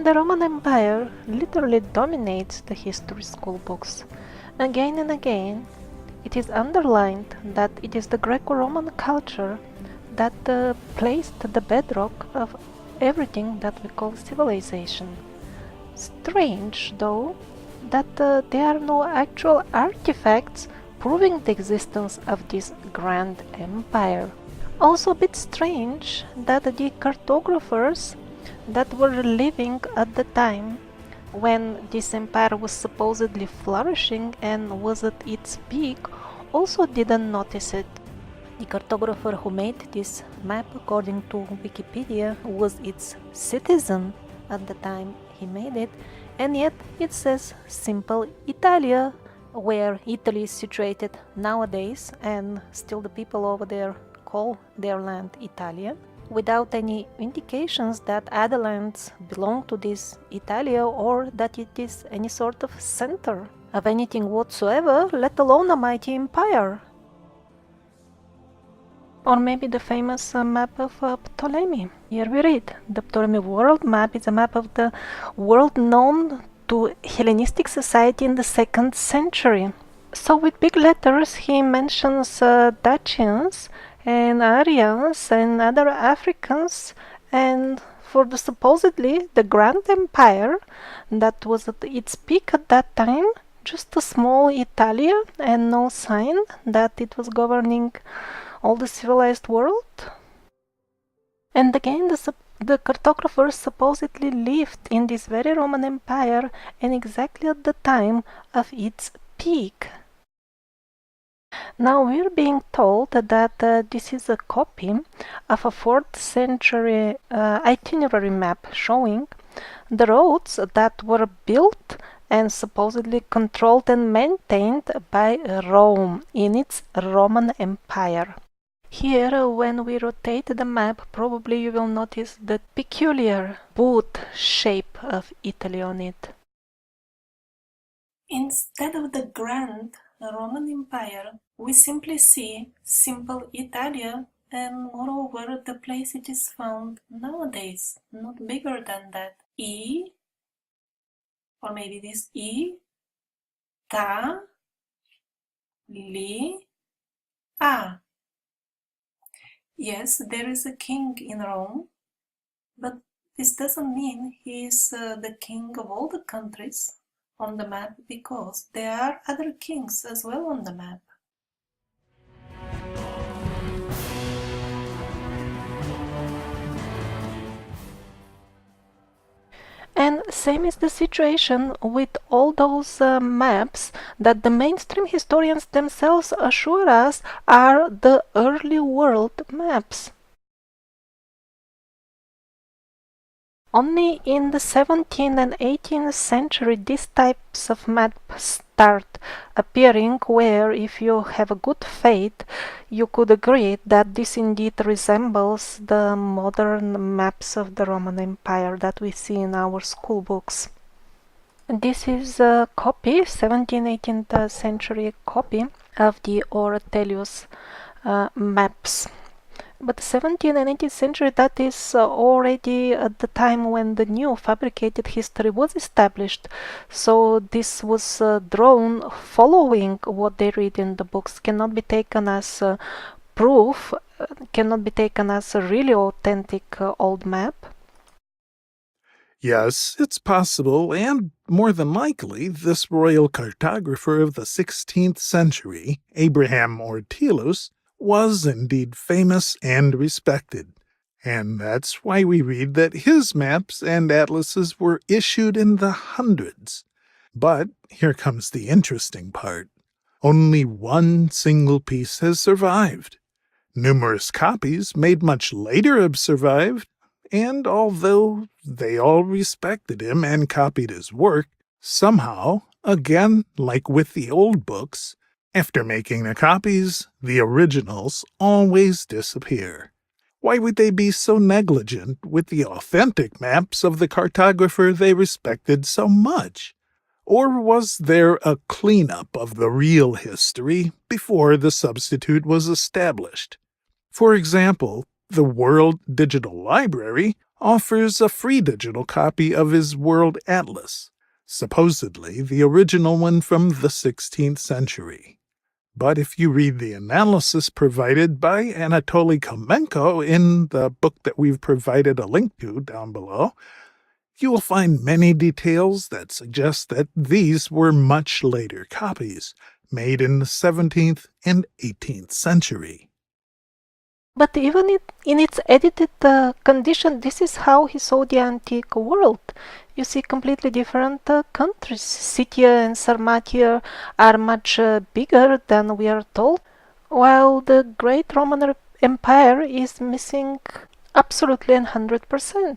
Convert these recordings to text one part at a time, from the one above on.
The Roman Empire literally dominates the history school books. Again and again, it is underlined that it is the Greco-Roman culture that placed the bedrock of everything that we call civilization. Strange, though, that there are no actual artifacts proving the existence of this grand empire. Also a bit strange that the cartographers that were living at the time when this empire was supposedly flourishing and was at its peak also didn't notice it. The cartographer who made this map, according to Wikipedia, was its citizen at the time he made it, and yet it says simple Italia, where Italy is situated nowadays, and still the people over there call their land Italia, without any indications that other lands belong to this Italia or that it is any sort of center of anything whatsoever, let alone a mighty empire. Or maybe the famous map of Ptolemy. Here we read, the Ptolemy world map is a map of the world known to Hellenistic society in the 2nd century. So with big letters he mentions Dacians and Aryans and other Africans, and for the supposedly the Grand Empire that was at its peak at that time, just a small Italia and no sign that it was governing all the civilized world. And again, the cartographers supposedly lived in this very Roman Empire and exactly at the time of its peak. Now we're being told that this is a copy of a 4th century itinerary map showing the roads that were built and supposedly controlled and maintained by Rome in its Roman Empire. Here, when we rotate the map, probably you will notice the peculiar boot shape of Italy on it. Instead of the grand Roman Empire, we simply see simple Italia, and moreover the place it is found nowadays, not bigger than that. Or maybe this A. Yes, there is a king in Rome, but this doesn't mean he is the king of all the countries on the map, because there are other kings as well on the map. And same is the situation with all those maps that the mainstream historians themselves assure us are the early world maps. Only in the 17th and 18th century these types of maps start appearing, where if you have a good faith you could agree that this indeed resembles the modern maps of the Roman Empire that we see in our school books. This is a copy, 17th-18th century copy of the Ortelius maps. But the 17th and 18th century, that is already at the time when the new fabricated history was established. So this was drawn following what they read in the books, cannot be taken as proof, cannot be taken as a really authentic old map. Yes, it's possible, and more than likely, this royal cartographer of the 16th century, Abraham Ortelius, was indeed famous and respected, and that's why we read that his maps and atlases were issued in the hundreds. But here comes the interesting part. Only one single piece has survived. Numerous copies made much later have survived, and although they all respected him and copied his work, somehow, again like with the old books, after making the copies, the originals always disappear. Why would they be so negligent with the authentic maps of the cartographer they respected so much? Or was there a cleanup of the real history before the substitute was established? For example, the World Digital Library offers a free digital copy of his World Atlas, supposedly the original one from the 16th century. But if you read the analysis provided by Anatoly Komenko in the book that we've provided a link to down below, you will find many details that suggest that these were much later copies, made in the 17th and 18th century. But even in its edited condition, this is how he saw the antique world. You see completely different countries. Scythia and Sarmatia are much bigger than we are told, while the great Roman Empire is missing absolutely 100%.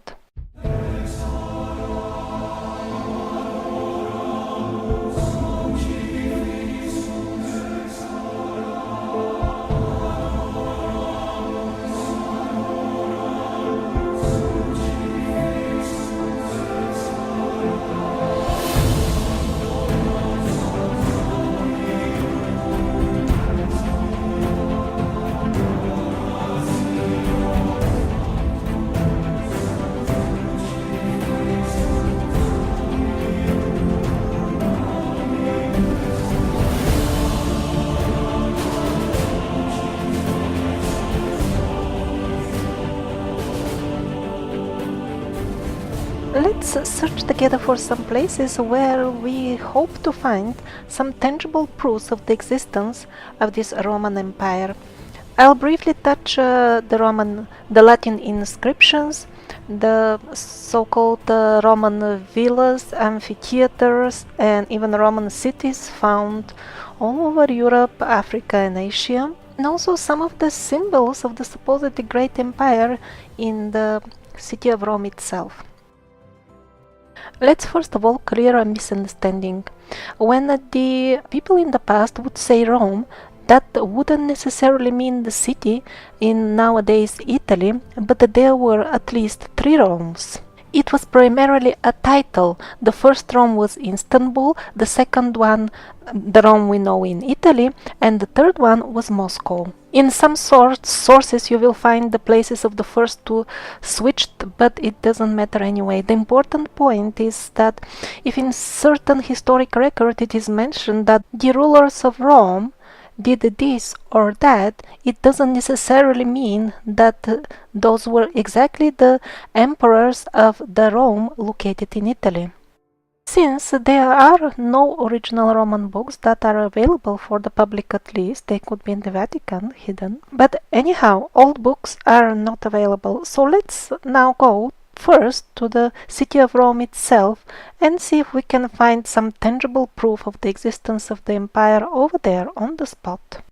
Let's search together for some places where we hope to find some tangible proofs of the existence of this Roman Empire. I'll briefly touch the Latin inscriptions, the so-called Roman villas, amphitheaters, and even Roman cities found all over Europe, Africa, and Asia, and also some of the symbols of the supposedly great empire in the city of Rome itself. Let's first of all clear a misunderstanding. When the people in the past would say Rome, that wouldn't necessarily mean the city in nowadays Italy, but there were at least 3 Romes. It was primarily a title. The first Rome was Istanbul, the second one the Rome we know in Italy, and the third one was Moscow. In some sources you will find the places of the first 2 switched, but it doesn't matter anyway. The important point is that if in certain historic record it is mentioned that the rulers of Rome did this or that, it doesn't necessarily mean that those were exactly the emperors of the Rome located in Italy. Since there are no original Roman books that are available for the public, at least they could be in the Vatican hidden. But anyhow, old books are not available. So let's now go first to the city of Rome itself and see if we can find some tangible proof of the existence of the empire over there on the spot.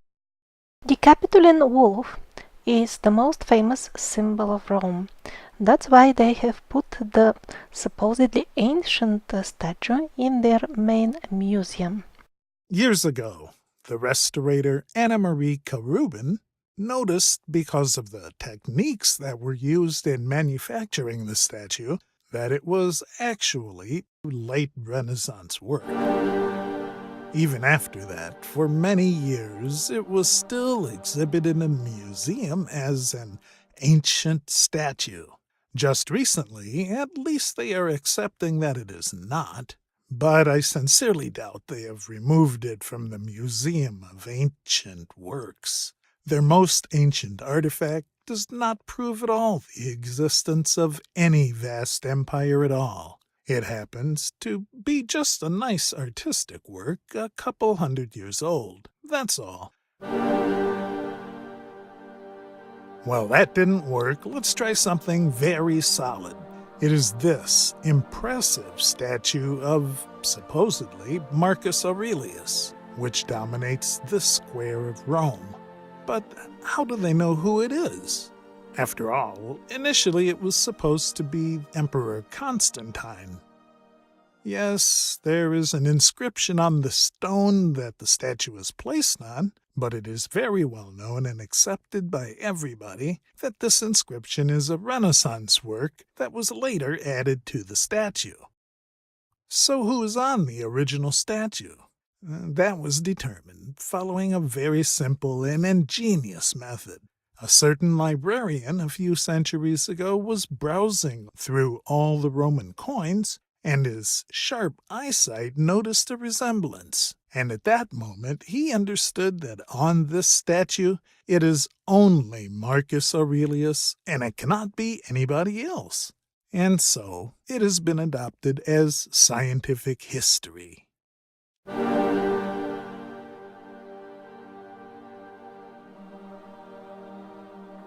The Capitoline wolf is the most famous symbol of Rome. That's why they have put the supposedly ancient statue in their main museum. Years ago, the restorator Anna Marie Karubin noticed, because of the techniques that were used in manufacturing the statue, that it was actually late Renaissance work. Even after that, for many years, it was still exhibited in a museum as an ancient statue. Just recently, at least they are accepting that it is not, but I sincerely doubt they have removed it from the Museum of Ancient Works. Their most ancient artifact does not prove at all the existence of any vast empire at all. It happens to be just a nice artistic work a couple 100 years old, that's all. Well, that didn't work. Let's try something very solid. It is this impressive statue of, supposedly, Marcus Aurelius, which dominates this square of Rome. But how do they know who it is? After all, initially it was supposed to be Emperor Constantine. Yes, there is an inscription on the stone that the statue is placed on, but it is very well known and accepted by everybody that this inscription is a Renaissance work that was later added to the statue. So who is on the original statue? That was determined following a very simple and ingenious method. A certain librarian a few centuries ago was browsing through all the Roman coins, and his sharp eyesight noticed a resemblance. And at that moment he understood that on this statue it is only Marcus Aurelius, and it cannot be anybody else. And so it has been adopted as scientific history.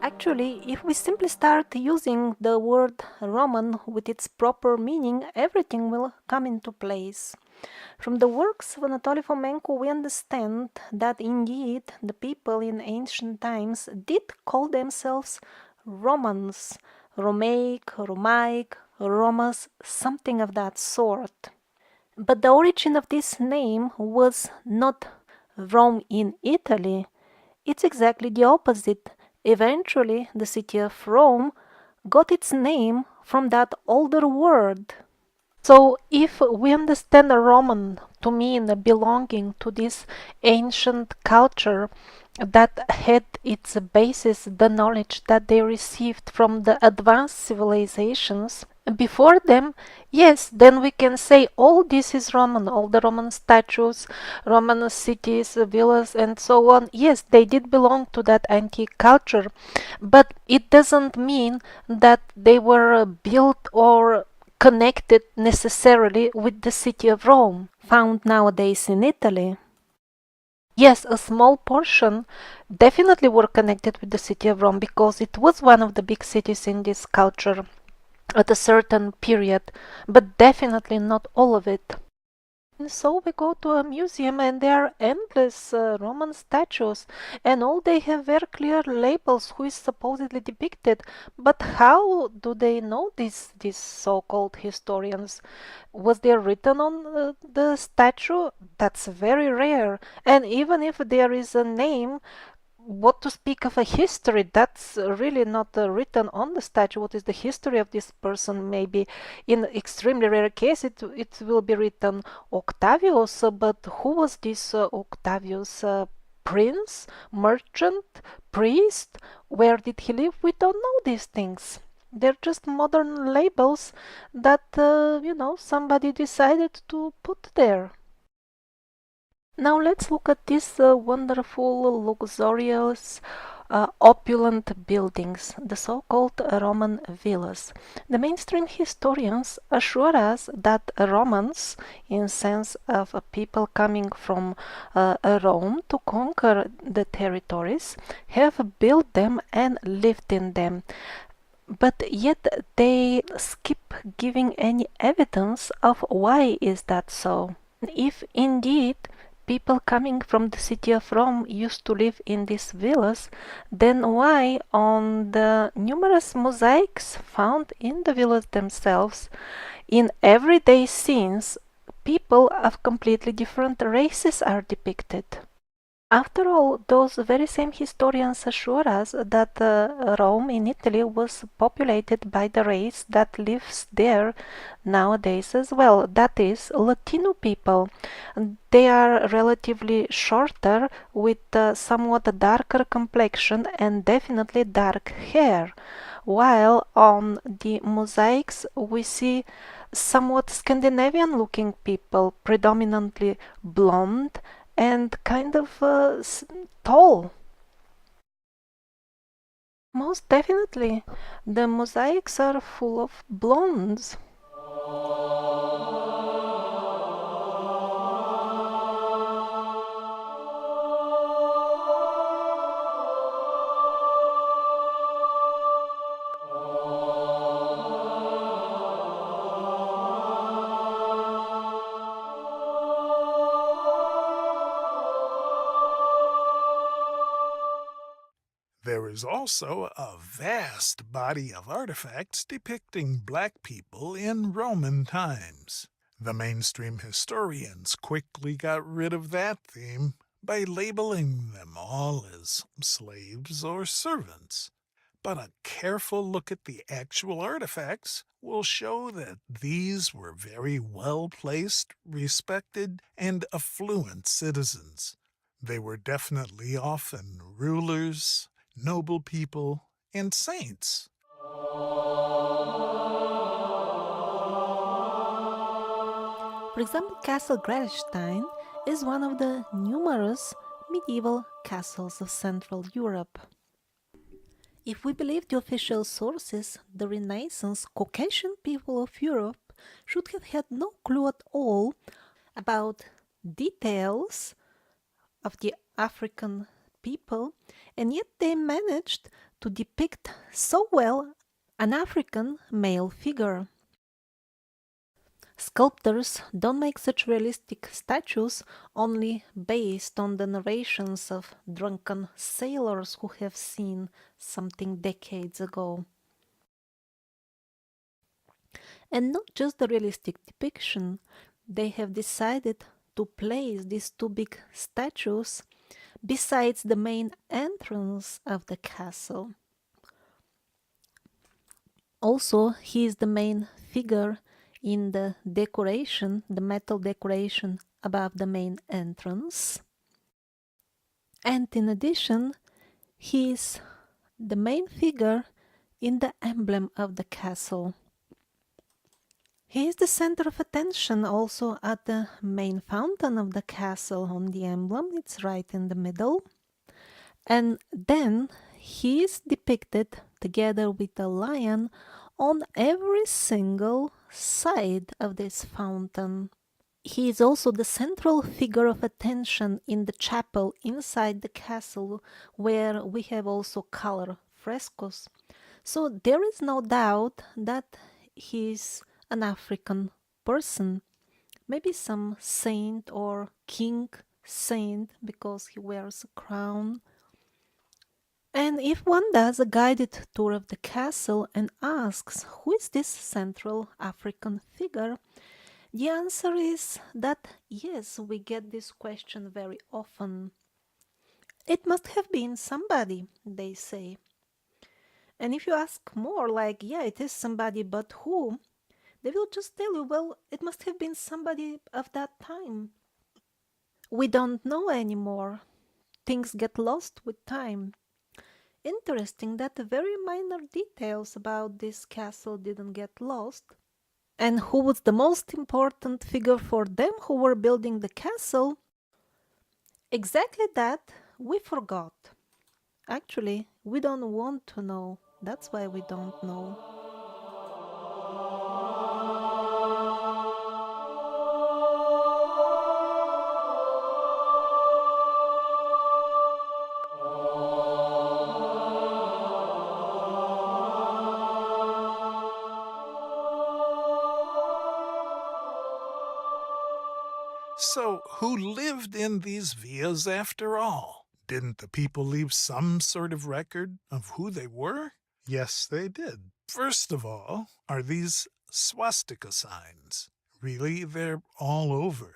Actually, if we simply start using the word Roman with its proper meaning, everything will come into place. From the works of Anatoly Fomenko, we understand that indeed the people in ancient times did call themselves Romans, Romaic, Romas, something of that sort. But the origin of this name was not Rome in Italy, it's exactly the opposite. Eventually, the city of Rome got its name from that older word. So, if we understand a Roman to mean belonging to this ancient culture that had its basis the knowledge that they received from the advanced civilizations before them, yes, then we can say all this is Roman, all the Roman statues, Roman cities, villas, and so on. Yes, they did belong to that antique culture, but it doesn't mean that they were built or connected necessarily with the city of Rome, found nowadays in Italy. Yes, a small portion definitely were connected with the city of Rome because it was one of the big cities in this culture at a certain period, but definitely not all of it. And so we go to a museum and there are endless Roman statues and all they have very clear labels who is supposedly depicted. But how do they know these so-called historians? Was there written on the statue? That's very rare. And even if there is a name, what to speak of a history? That's really not written on the statue. What is the history of this person? Maybe in extremely rare case it will be written Octavius, but who was this Octavius? Prince, merchant, priest? Where did he live? We don't know these things. They're just modern labels that somebody decided to put there. Now let's look at these wonderful, luxurious, opulent buildings, the so-called Roman villas. The mainstream historians assure us that Romans, in sense of people coming from Rome to conquer the territories, have built them and lived in them. But yet they skip giving any evidence of why is that so. If indeed people coming from the city of Rome used to live in these villas, then why on the numerous mosaics found in the villas themselves, in everyday scenes, people of completely different races are depicted? After all, those very same historians assure us that Rome in Italy was populated by the race that lives there nowadays as well, that is, Latino people. They are relatively shorter with somewhat darker complexion and definitely dark hair, while on the mosaics we see somewhat Scandinavian looking people, predominantly blonde and kind of tall. Most definitely, the mosaics are full of blondes. There is also a vast body of artifacts depicting black people in Roman times. The mainstream historians quickly got rid of that theme by labeling them all as slaves or servants. But a careful look at the actual artifacts will show that these were very well-placed, respected, and affluent citizens. They were definitely often rulers, noble people, and saints. For example, Castle Greifswald is one of the numerous medieval castles of Central Europe. If we believe the official sources, the Renaissance Caucasian people of Europe should have had no clue at all about details of the African people, and yet they managed to depict so well an African male figure. Sculptors don't make such realistic statues only based on the narrations of drunken sailors who have seen something decades ago. And not just the realistic depiction, they have decided to place these two big statues besides the main entrance of the castle. Also, he is the main figure in the decoration, the metal decoration above the main entrance. And in addition, he is the main figure in the emblem of the castle. He is the center of attention also at the main fountain of the castle on the emblem. It's right in the middle. And then he is depicted together with a lion on every single side of this fountain. He is also the central figure of attention in the chapel inside the castle, where we have also color frescoes. So there is no doubt that he is an African person, maybe some saint or king saint because he wears a crown. And if one does a guided tour of the castle and asks who is this central African figure, the answer is that yes, we get this question very often. It must have been somebody, they say. And if you ask more, like, yeah, it is somebody, but who? They will just tell you, well, it must have been somebody of that time. We don't know anymore. Things get lost with time. Interesting that the very minor details about this castle didn't get lost. And who was the most important figure for them who were building the castle? Exactly that we forgot. Actually, we don't want to know. That's why we don't know. So, who lived in these villas after all? Didn't the people leave some sort of record of who they were? Yes, they did. First of all, are these swastika signs. Really, they're all over.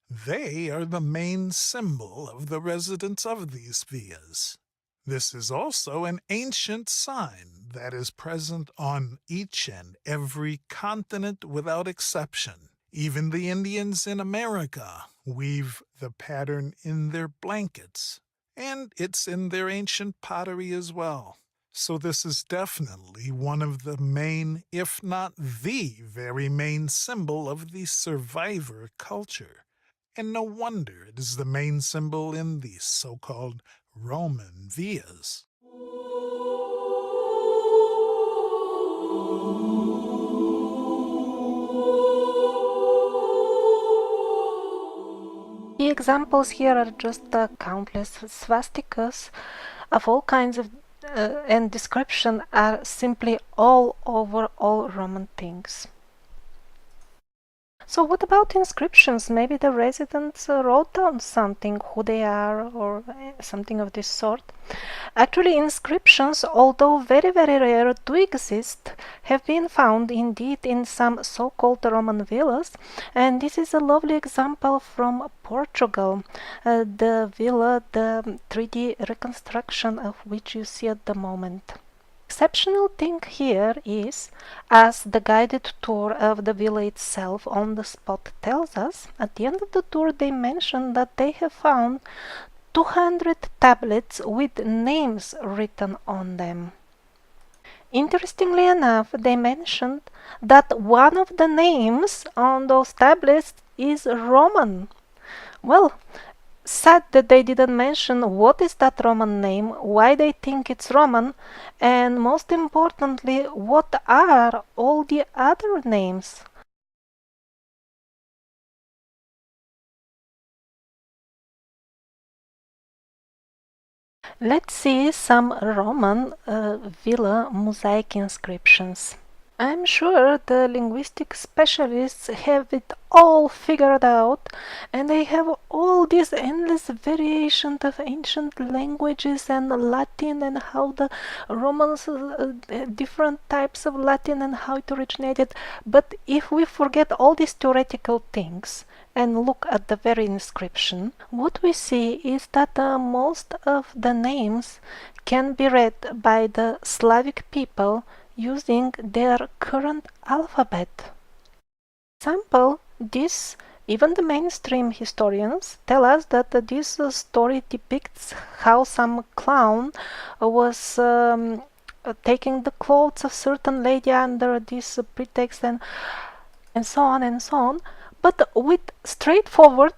They are the main symbol of the residents of these villas. This is also an ancient sign that is present on each and every continent without exception. Even the Indians in America weave the pattern in their blankets, and it's in their ancient pottery as well. So this is definitely one of the main, if not the very main symbol of the survivor culture. And no wonder it is the main symbol in the so-called Roman villas. The examples here are just countless swastikas of all kinds of and description are simply all over all Roman things. So what about inscriptions? Maybe the residents wrote down something, who they are or something of this sort. Actually, inscriptions, although very, very rare to exist, have been found indeed in some so-called Roman villas. And this is a lovely example from Portugal, the villa, the 3D reconstruction of which you see at the moment. Exceptional thing here is, as the guided tour of the villa itself on the spot tells us, at the end of the tour they mention that they have found 200 tablets with names written on them. Interestingly enough, they mentioned that one of the names on those tablets is Roman. Well, sad that they didn't mention what is that Roman name, why they think it's Roman, and most importantly, what are all the other names. Let's see some Roman villa mosaic inscriptions. I'm sure the linguistic specialists have it all figured out, and they have all these endless variations of ancient languages and Latin and how the Romans, different types of Latin and how it originated. But if we forget all these theoretical things and look at the very inscription, what we see is that most of the names can be read by the Slavic people using their current alphabet. For example, this, even the mainstream historians tell us that this story depicts how some clown was taking the clothes of certain lady under this pretext and so on and so on. But with straightforward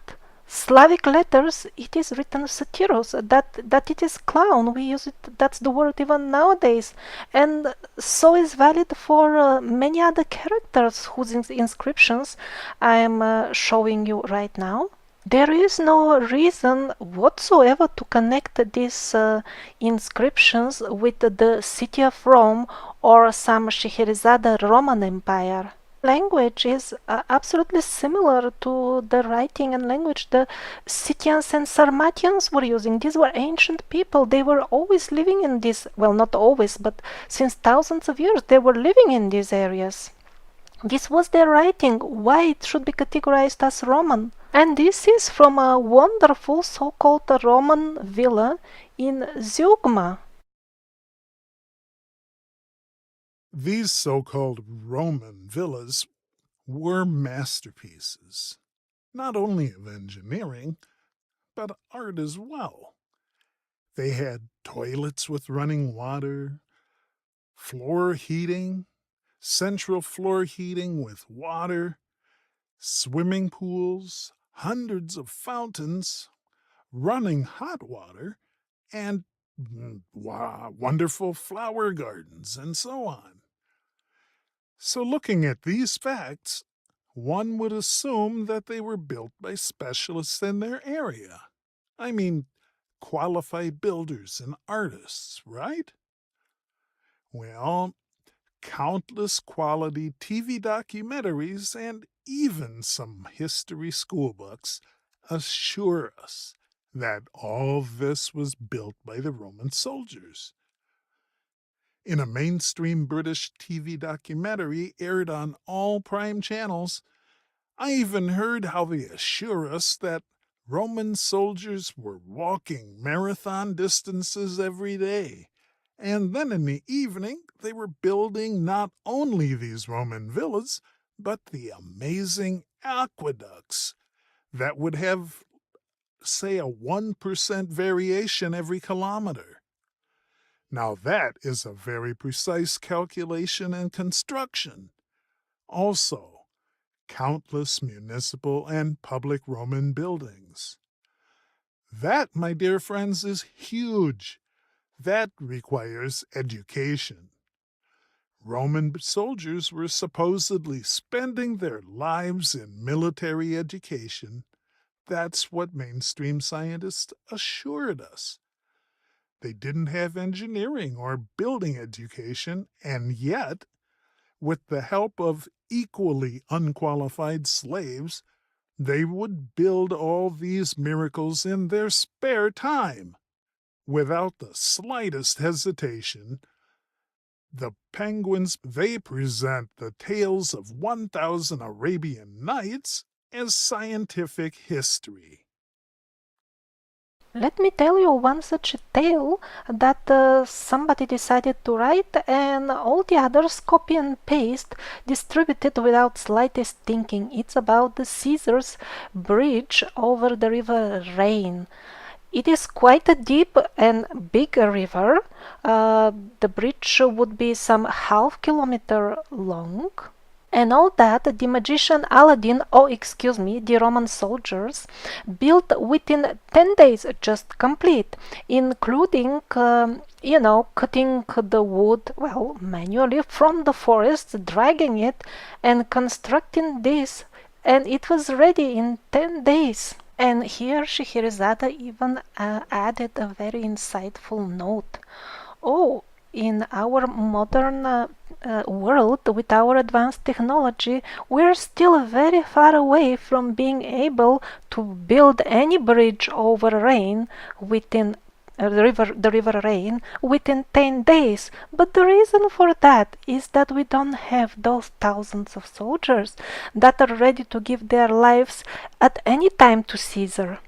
Slavic letters, it is written Satyros, that it is clown. We use it, that's the word even nowadays. And so is valid for many other characters whose inscriptions I am showing you right now. There is no reason whatsoever to connect these inscriptions with the city of Rome or some Scheherazade Roman Empire. Language is absolutely similar to the writing and language the Scythians and Sarmatians were using. These were ancient people. They were always living in this, well, not always, but since thousands of years they were living in these areas. This was their writing. Why it should be categorized as Roman? And this is from a wonderful so-called Roman villa in Zeugma. These so-called Roman villas were masterpieces, not only of engineering, but art as well. They had toilets with running water, floor heating, central floor heating with water, swimming pools, hundreds of fountains, running hot water, and wonderful flower gardens, and so on. So looking at these facts, one would assume that they were built by specialists in their area. I mean, qualified builders and artists, right? Well, countless quality TV documentaries and even some history school books assure us that all this was built by the Roman soldiers. In a mainstream British TV documentary aired on all prime channels, I even heard how they assure us that Roman soldiers were walking marathon distances every day. And then in the evening, they were building not only these Roman villas, but the amazing aqueducts that would have, say, a 1% variation every kilometer. Now that is a very precise calculation and construction. Also, countless municipal and public Roman buildings. That, my dear friends, is huge. That requires education. Roman soldiers were supposedly spending their lives in military education. That's what mainstream scientists assured us. They didn't have engineering or building education, and yet, with the help of equally unqualified slaves, they would build all these miracles in their spare time. Without the slightest hesitation, the penguins, they present the tales of 1,000 Arabian Nights as scientific history. Let me tell you one such tale that somebody decided to write and all the others copy and paste, distributed without slightest thinking. It's about the Caesar's bridge over the river Rhine. It is quite a deep and big river. The bridge would be some half-kilometer long. And all that the magician Aladdin, the Roman soldiers, built within 10 days, just complete, including, cutting the wood, well, manually from the forest, dragging it, and constructing this, and it was ready in 10 days. And here Scheherazade even added a very insightful note. Oh, in our modern world, with our advanced technology, we're still very far away from being able to build any bridge over rain within the river Rhine within 10 days. But the reason for that is that we don't have those thousands of soldiers that are ready to give their lives at any time to Caesar.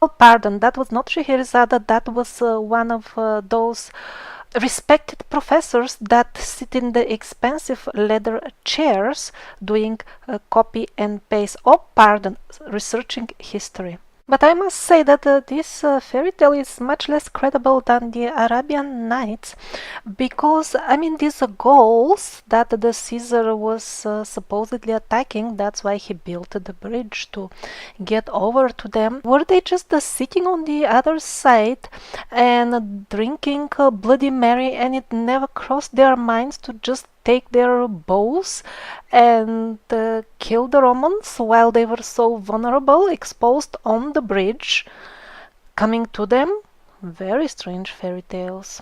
Oh, pardon, that was not Scheherazade, that was one of those respected professors that sit in the expensive leather chairs doing copy and paste. Oh, pardon, researching history. But I must say that this fairy tale is much less credible than the Arabian Nights, because I mean these Gauls that the Caesar was supposedly attacking, that's why he built the bridge to get over to them. Were they just sitting on the other side and drinking Bloody Mary, and it never crossed their minds to just take their bows and kill the Romans while they were so vulnerable, exposed on the bridge, coming to them? Very strange fairy tales.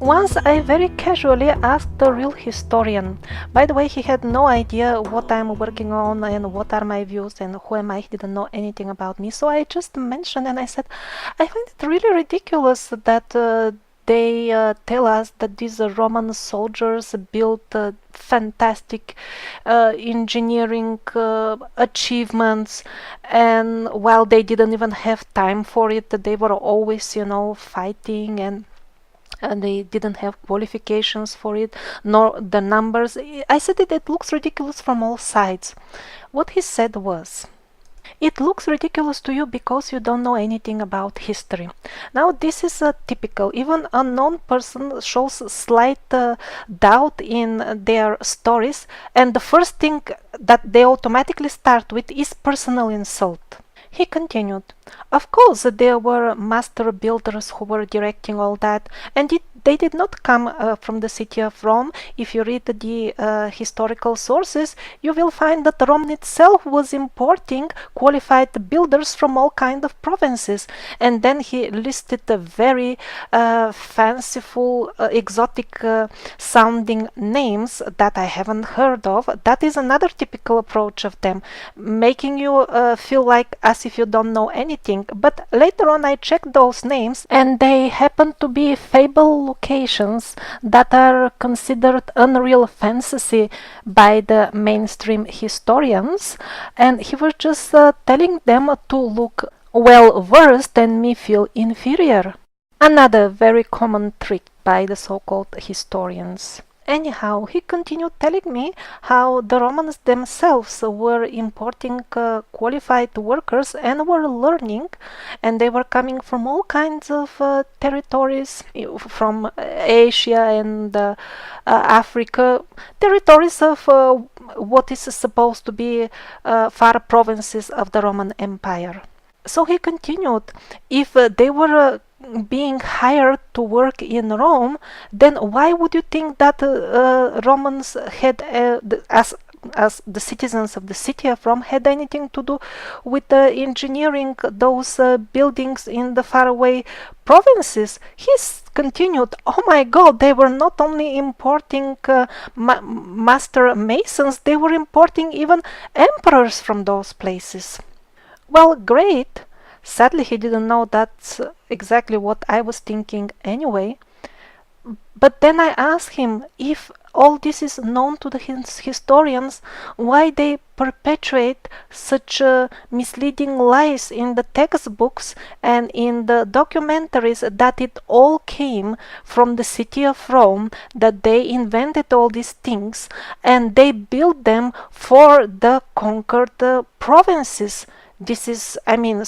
Once I very casually asked the real historian. By the way, he had no idea what I'm working on and what are my views and who am I. He didn't know anything about me. So I just mentioned and I said, I find it really ridiculous that they tell us that these Roman soldiers built fantastic engineering achievements, and while they didn't even have time for it, they were always, fighting, and they didn't have qualifications for it, nor the numbers. I said it looks ridiculous from all sides. What he said was, it looks ridiculous to you because you don't know anything about history. Now this is typical. Even a unknown person shows slight doubt in their stories, and the first thing that they automatically start with is personal insult. He continued, of course there were master builders who were directing all that, and they did not come from the city of Rome. If you read the historical sources, you will find that Rome itself was importing qualified builders from all kinds of provinces. And then he listed the very fanciful, exotic sounding names that I haven't heard of. That is another typical approach of them, making you feel like as if you don't know anything. But later on I checked those names, and they happen to be fable locations that are considered unreal fantasy by the mainstream historians, and he was just telling them to look well versed and me feel inferior. Another very common trick by the so-called historians. Anyhow, he continued telling me how the Romans themselves were importing qualified workers and were learning, and they were coming from all kinds of territories, from Asia and Africa, territories of what is supposed to be far provinces of the Roman Empire. So he continued, if they were being hired to work in Rome, then why would you think that Romans had, as the citizens of the city of Rome, had anything to do with engineering those buildings in the faraway provinces? He continued, oh my god, they were not only importing master masons, they were importing even emperors from those places. Well, great. Sadly, he didn't know that's exactly what I was thinking anyway. But then I asked him if all this is known to the historians, why they perpetuate such misleading lies in the textbooks and in the documentaries that it all came from the city of Rome, that they invented all these things and they built them for the conquered provinces. This is, I mean,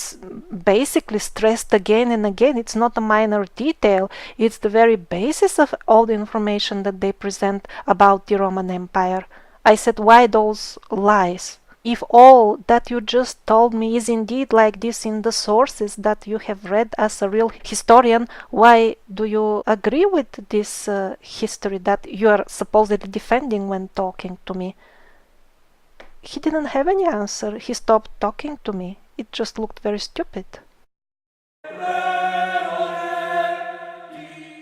basically stressed again and again. It's not a minor detail. It's the very basis of all the information that they present about the Roman Empire. I said, why those lies? If all that you just told me is indeed like this in the sources that you have read as a real historian, why do you agree with this history that you are supposedly defending when talking to me? He didn't have any answer. He stopped talking to me. It just looked very stupid.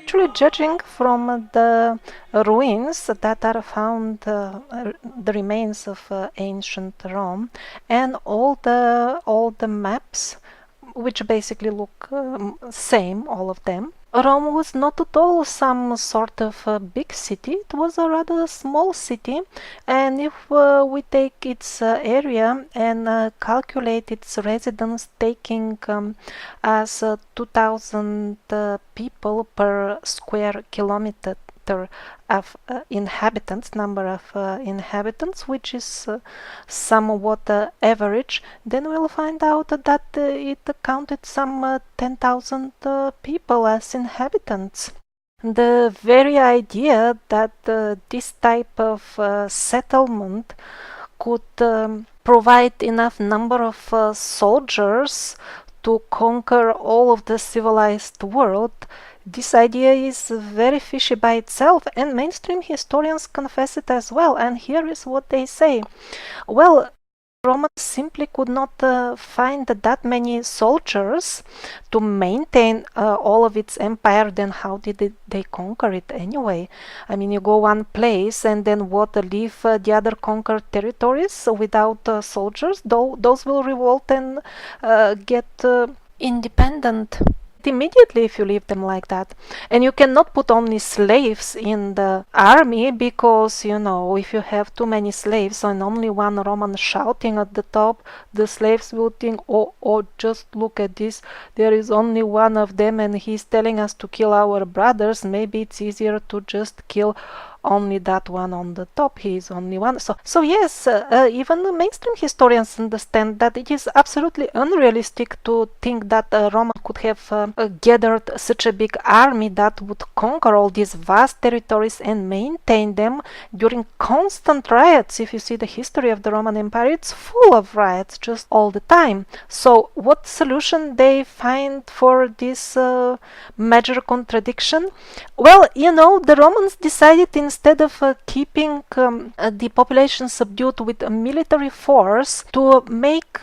Actually, judging from the ruins that are found, the remains of ancient Rome, and all the maps, which basically look same, all of them, Rome was not at all some sort of big city. It was a rather small city, and if we take its area and calculate its residents, taking as 2,000 people per square kilometer of inhabitants, number of inhabitants, which is somewhat average, then we'll find out that it counted some 10,000 people as inhabitants. The very idea that this type of settlement could provide enough number of soldiers to conquer all of the civilized world, this idea is very fishy by itself, and mainstream historians confess it as well. And here is what they say. Well, Romans simply could not find that many soldiers to maintain all of its empire. Then how did they conquer it anyway? I mean, you go one place and then what, leave the other conquered territories without soldiers? Those will revolt and get independent immediately if you leave them like that. And you cannot put only slaves in the army, because, you know, if you have too many slaves and only one Roman shouting at the top, the slaves will think, oh, just look at this, there is only one of them and he's telling us to kill our brothers. Maybe it's easier to just kill only that one on the top. He is only one. So yes, even the mainstream historians understand that it is absolutely unrealistic to think that Rome could have gathered such a big army that would conquer all these vast territories and maintain them during constant riots. If you see the history of the Roman Empire, it's full of riots just all the time. So what solution they find for this major contradiction? Well, you know, the Romans decided instead of keeping the population subdued with a military force, to make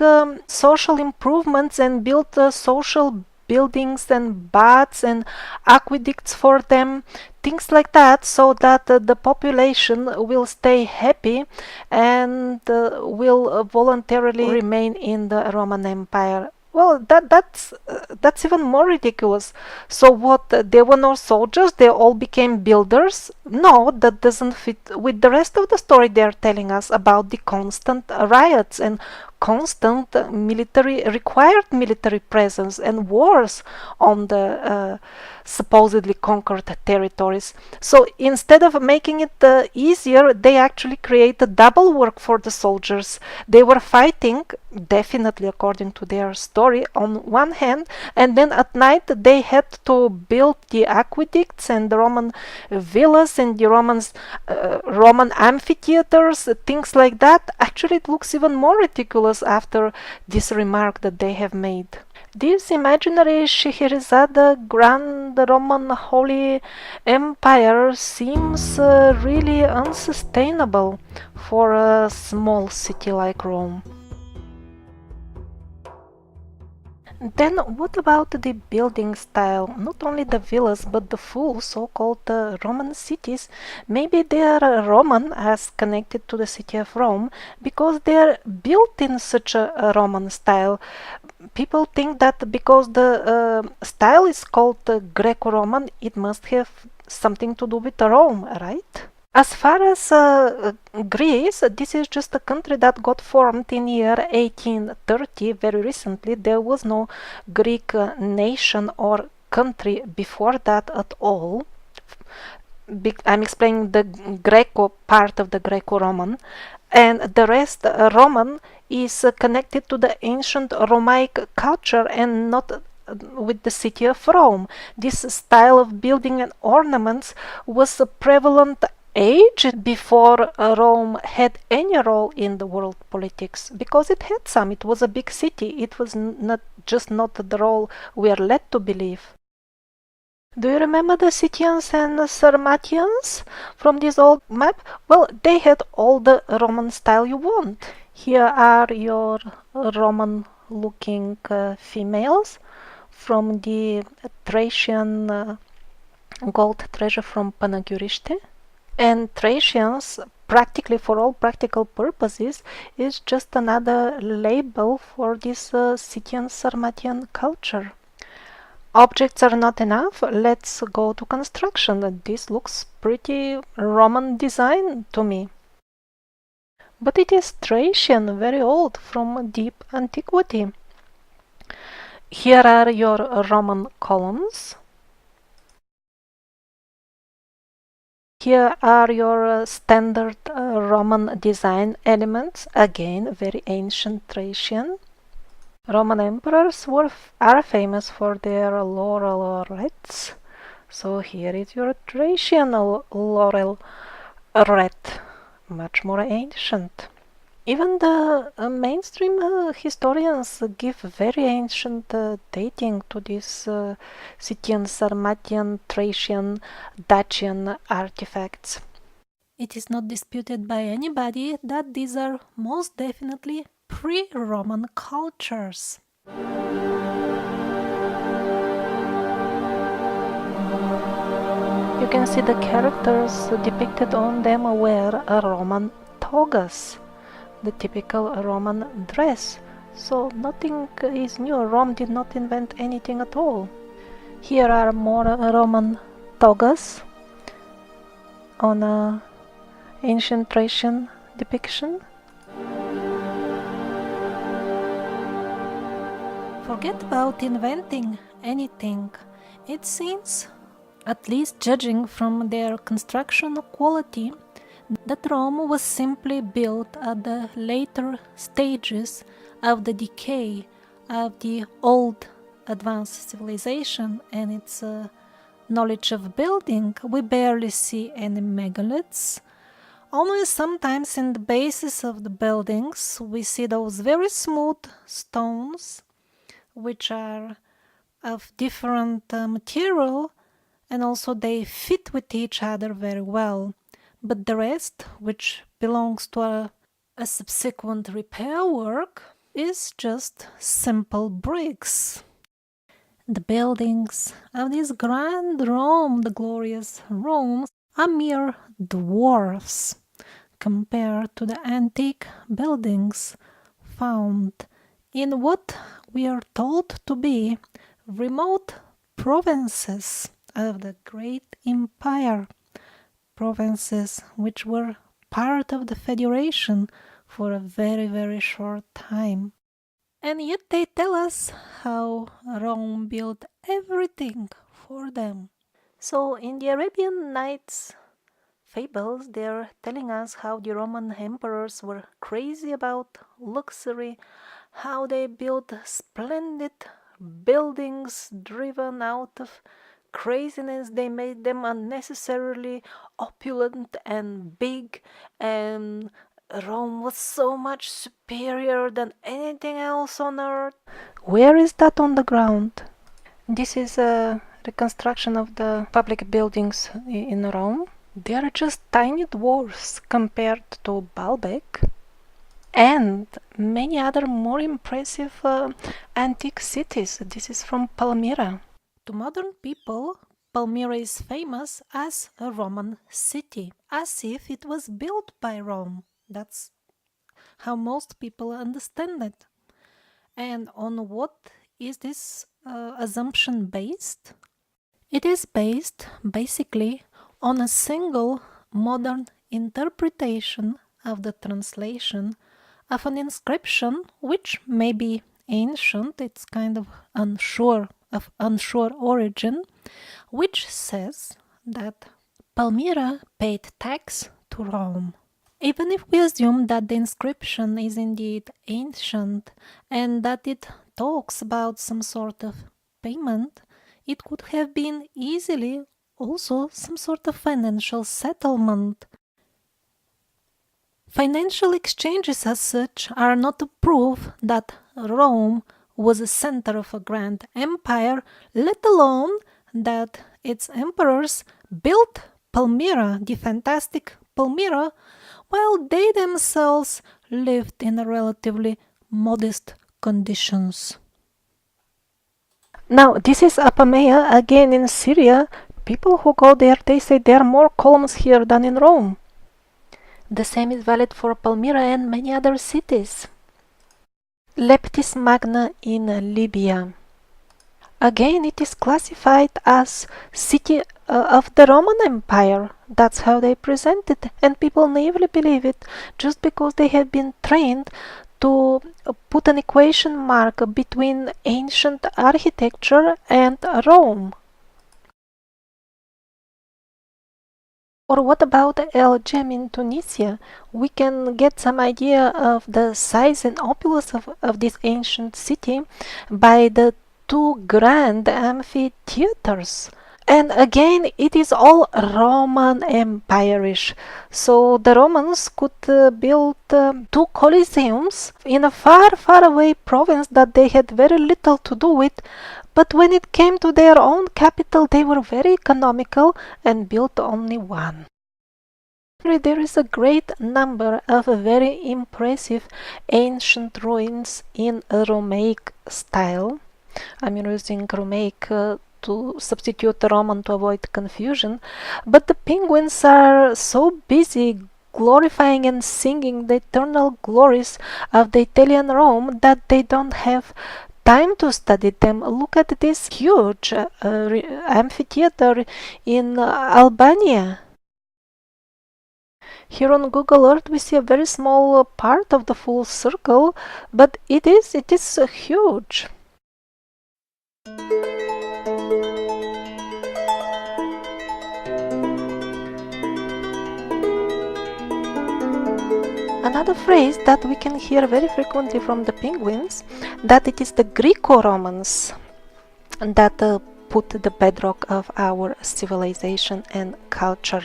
social improvements and build social buildings and baths and aqueducts for them, things like that, so that the population will stay happy and will voluntarily remain in the Roman Empire. Well, that's even more ridiculous. So what, there were no soldiers, they all became builders? No, that doesn't fit with the rest of the story they're telling us about the constant riots and constant required military presence and wars on the supposedly conquered territories. So instead of making it easier, they actually created double work for the soldiers. They were fighting, definitely according to their story, on one hand, and then at night they had to build the aqueducts and the Roman villas and the Roman amphitheaters, things like that. Actually, it looks even more ridiculous after this remark that they have made. This imaginary Scheherazade Grand Roman Holy Empire seems really unsustainable for a small city like Rome. Then what about the building style? Not only the villas, but the full so-called Roman cities. Maybe they are Roman as connected to the city of Rome because they are built in such a Roman style. People think that because the style is called Greco-Roman, it must have something to do with Rome, right? As far as Greece, this is just a country that got formed in year 1830, very recently. There was no Greek nation or country before that at all. I'm explaining the Greco part of the Greco-Roman, and the rest Roman is connected to the ancient Romaic culture and not with the city of Rome. This style of building and ornaments was prevalent age before Rome had any role in the world politics, because it had some. It was a big city. It was not the role we are led to believe. Do you remember the Scythians and Sarmatians from this old map? Well, they had all the Roman style you want. Here are your Roman-looking females from the Thracian gold treasure from Panaguriste. And Thracians, practically for all practical purposes, is just another label for this Scythian Sarmatian culture. Objects are not enough, let's go to construction. This looks pretty Roman design to me. But it is Thracian, very old, from deep antiquity. Here are your Roman columns. Here are your standard Roman design elements, again very ancient Thracian. Roman emperors are famous for their laurel wreaths. So here is your Thracian laurel wreath, much more ancient. Even the mainstream historians give very ancient dating to these Scythian, Sarmatian, Thracian, Dacian artifacts. It is not disputed by anybody that these are most definitely pre-Roman cultures. You can see the characters depicted on them wear Roman togas, the typical Roman dress. So nothing is new. Rome did not invent anything at all. Here are more Roman togas on a ancient Thracian depiction. Forget about inventing anything. It seems, at least judging from their construction quality, that Rome was simply built at the later stages of the decay of the old advanced civilization and its knowledge of building. We barely see any megaliths. Only sometimes in the bases of the buildings we see those very smooth stones which are of different material, and also they fit with each other very well. But the rest, which belongs to a subsequent repair work, is just simple bricks. The buildings of this grand Rome, the glorious Rome, are mere dwarfs compared to the antique buildings found in what we are told to be remote provinces of the great empire, provinces which were part of the Federation for a very, very short time. And yet they tell us how Rome built everything for them. So in the Arabian Nights fables, they're telling us how the Roman emperors were crazy about luxury, how they built splendid buildings driven out of craziness. They made them unnecessarily opulent and big, and Rome was so much superior than anything else on earth. Where is that on the ground? This is a reconstruction of the public buildings in Rome. They are just tiny dwarfs compared to Baalbek and many other more impressive antique cities. This is from Palmyra. To modern people, Palmyra is famous as a Roman city, as if it was built by Rome. That's how most people understand it. And on what is this assumption based? It is based basically on a single modern interpretation of the translation of an inscription which may be ancient, it's kind of unsure origin, which says that Palmyra paid tax to Rome. Even if we assume that the inscription is indeed ancient and that it talks about some sort of payment, it could have been easily also some sort of financial settlement. Financial exchanges as such are not a proof that Rome was a center of a grand empire, let alone that its emperors built Palmyra, the fantastic Palmyra, while they themselves lived in relatively modest conditions. Now, this is Apamea, again in Syria. People who go there, they say there are more columns here than in Rome. The same is valid for Palmyra and many other cities. Leptis Magna in Libya. Again, it is classified as city of the Roman Empire. That's how they present it, and people naively believe it just because they have been trained to put an equation mark between ancient architecture and Rome. Or what about El Jem in Tunisia? We can get some idea of the size and opulence of this ancient city by the two grand amphitheaters. And again, it is all Roman Empire-ish. So the Romans could build two Colosseums in a far, far away province that they had very little to do with. But when it came to their own capital, they were very economical and built only one. There is a great number of very impressive ancient ruins in a Romaic style. I'm using Romaic to substitute Roman to avoid confusion, but the penguins are so busy glorifying and singing the eternal glories of the Italian Rome that they don't have time to study them. Look at this huge amphitheater in Albania. Here on Google Earth we see a very small part of the full circle, but it is huge. Another phrase that we can hear very frequently from the penguins, that it is the Greco-Romans that put the bedrock of our civilization and culture.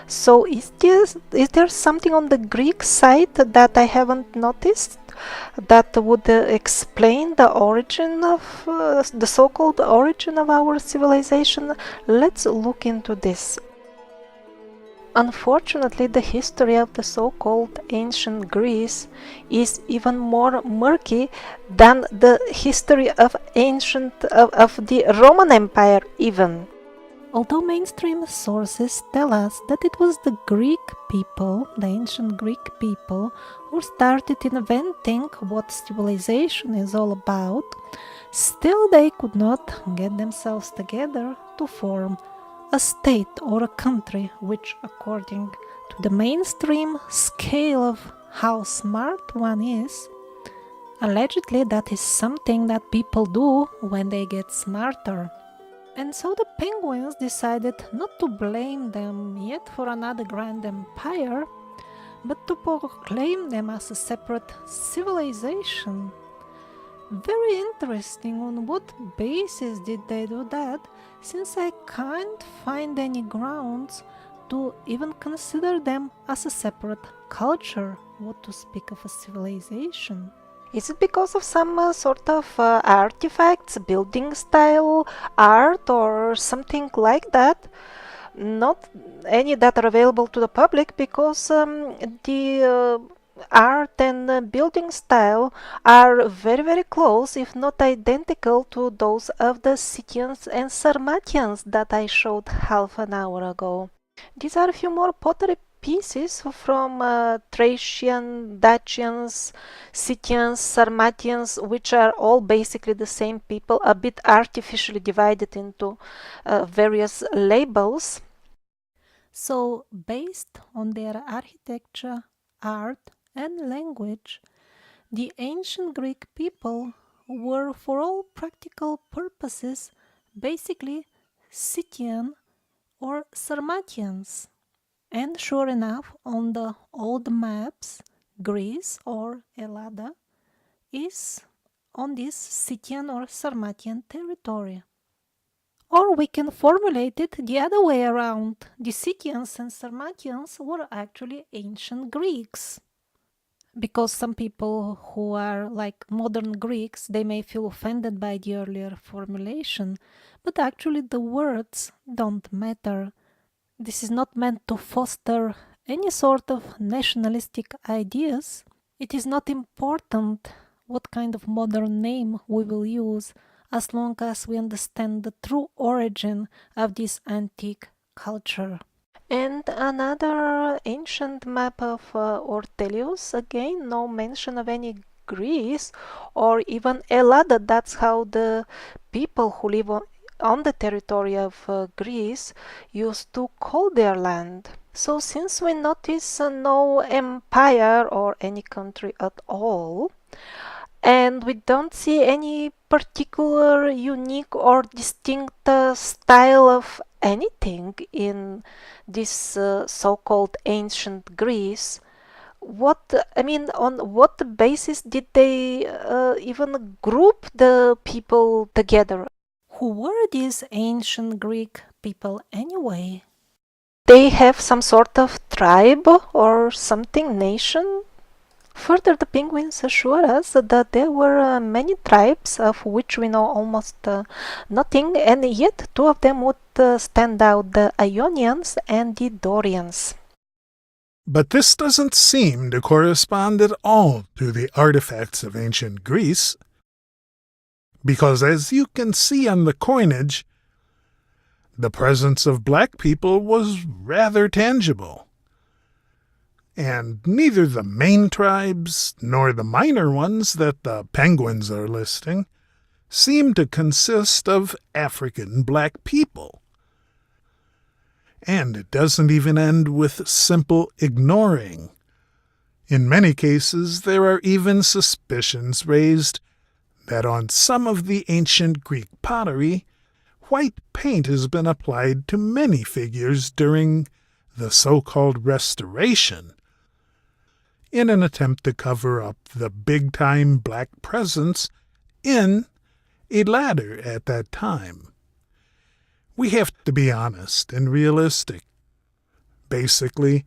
So is there something on the Greek side that I haven't noticed that would explain the origin of the so-called origin of our civilization? Let's look into this. Unfortunately, the history of the so-called ancient Greece is even more murky than the history of the Roman Empire even. Although mainstream sources tell us that it was the Greek people, the ancient Greek people, who started inventing what civilization is all about, still they could not get themselves together to form a state or a country which, according to the mainstream scale of how smart one is, allegedly that is something that people do when they get smarter. And so the penguins decided not to blame them yet for another grand empire, but to proclaim them as a separate civilization. Very interesting. On what basis did they do that, since I can't find any grounds to even consider them as a separate culture, what to speak of a civilization? Is it because of some sort of artifacts, building style, art or something like that? Not any that are available to the public, because the art and building style are very, very close, if not identical, to those of the Scythians and Sarmatians that I showed half an hour ago. These are a few more pottery pieces from Thracian, Dacians, Scythians, Sarmatians, which are all basically the same people, a bit artificially divided into various labels. So, based on their architecture, art, and language, the ancient Greek people were, for all practical purposes, basically Scythian or Sarmatians. And sure enough, on the old maps, Greece or Ellada is on this Scythian or Sarmatian territory. Or we can formulate it the other way around. The Scythians and Sarmatians were actually ancient Greeks. Because some people who are like modern Greeks, they may feel offended by the earlier formulation, but actually the words don't matter. This is not meant to foster any sort of nationalistic ideas. It is not important what kind of modern name we will use as long as we understand the true origin of this antique culture. And another ancient map of Ortelius, again, no mention of any Greece or even Ellada. That's how the people who live on the territory of Greece used to call their land. So since we notice no empire or any country at all, and we don't see any particular unique or distinct style of anything in this so-called ancient Greece, on what basis did they even group the people together? Who were these ancient Greek people anyway? They have some sort of tribe or something, nation? Further, the penguins assure us that there were many tribes of which we know almost nothing, and yet two of them would stand out, the Ionians and the Dorians. But this doesn't seem to correspond at all to the artifacts of ancient Greece, because as you can see on the coinage, the presence of black people was rather tangible. And neither the main tribes nor the minor ones that the penguins are listing seem to consist of African black people. And it doesn't even end with simple ignoring. In many cases, there are even suspicions raised that on some of the ancient Greek pottery, white paint has been applied to many figures during the so-called Restoration, in an attempt to cover up the big-time black presence in a ladder at that time. We have to be honest and realistic. Basically,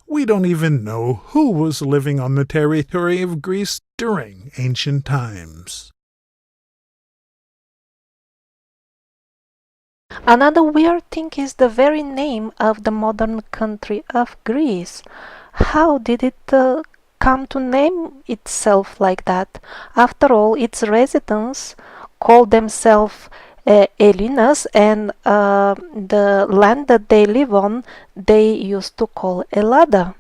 we don't even know who was living on the territory of Greece during ancient times. Another weird thing is the very name of the modern country of Greece. How did it come to name itself like that? After all, its residents call themselves Elinas, and the land that they live on, they used to call Ellada.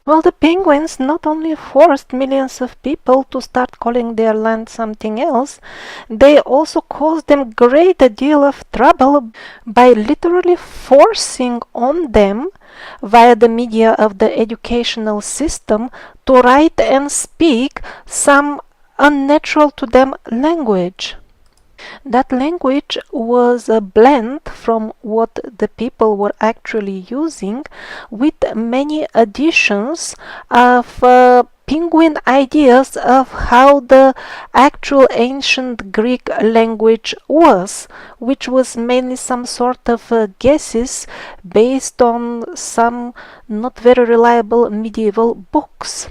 Well, the penguins not only forced millions of people to start calling their land something else, they also caused them great deal of trouble by literally forcing on them, via the media of the educational system, to write and speak some unnatural to them language. That language was a blend from what the people were actually using, with many additions of penguin ideas of how the actual ancient Greek language was, which was mainly some sort of guesses based on some not very reliable medieval books.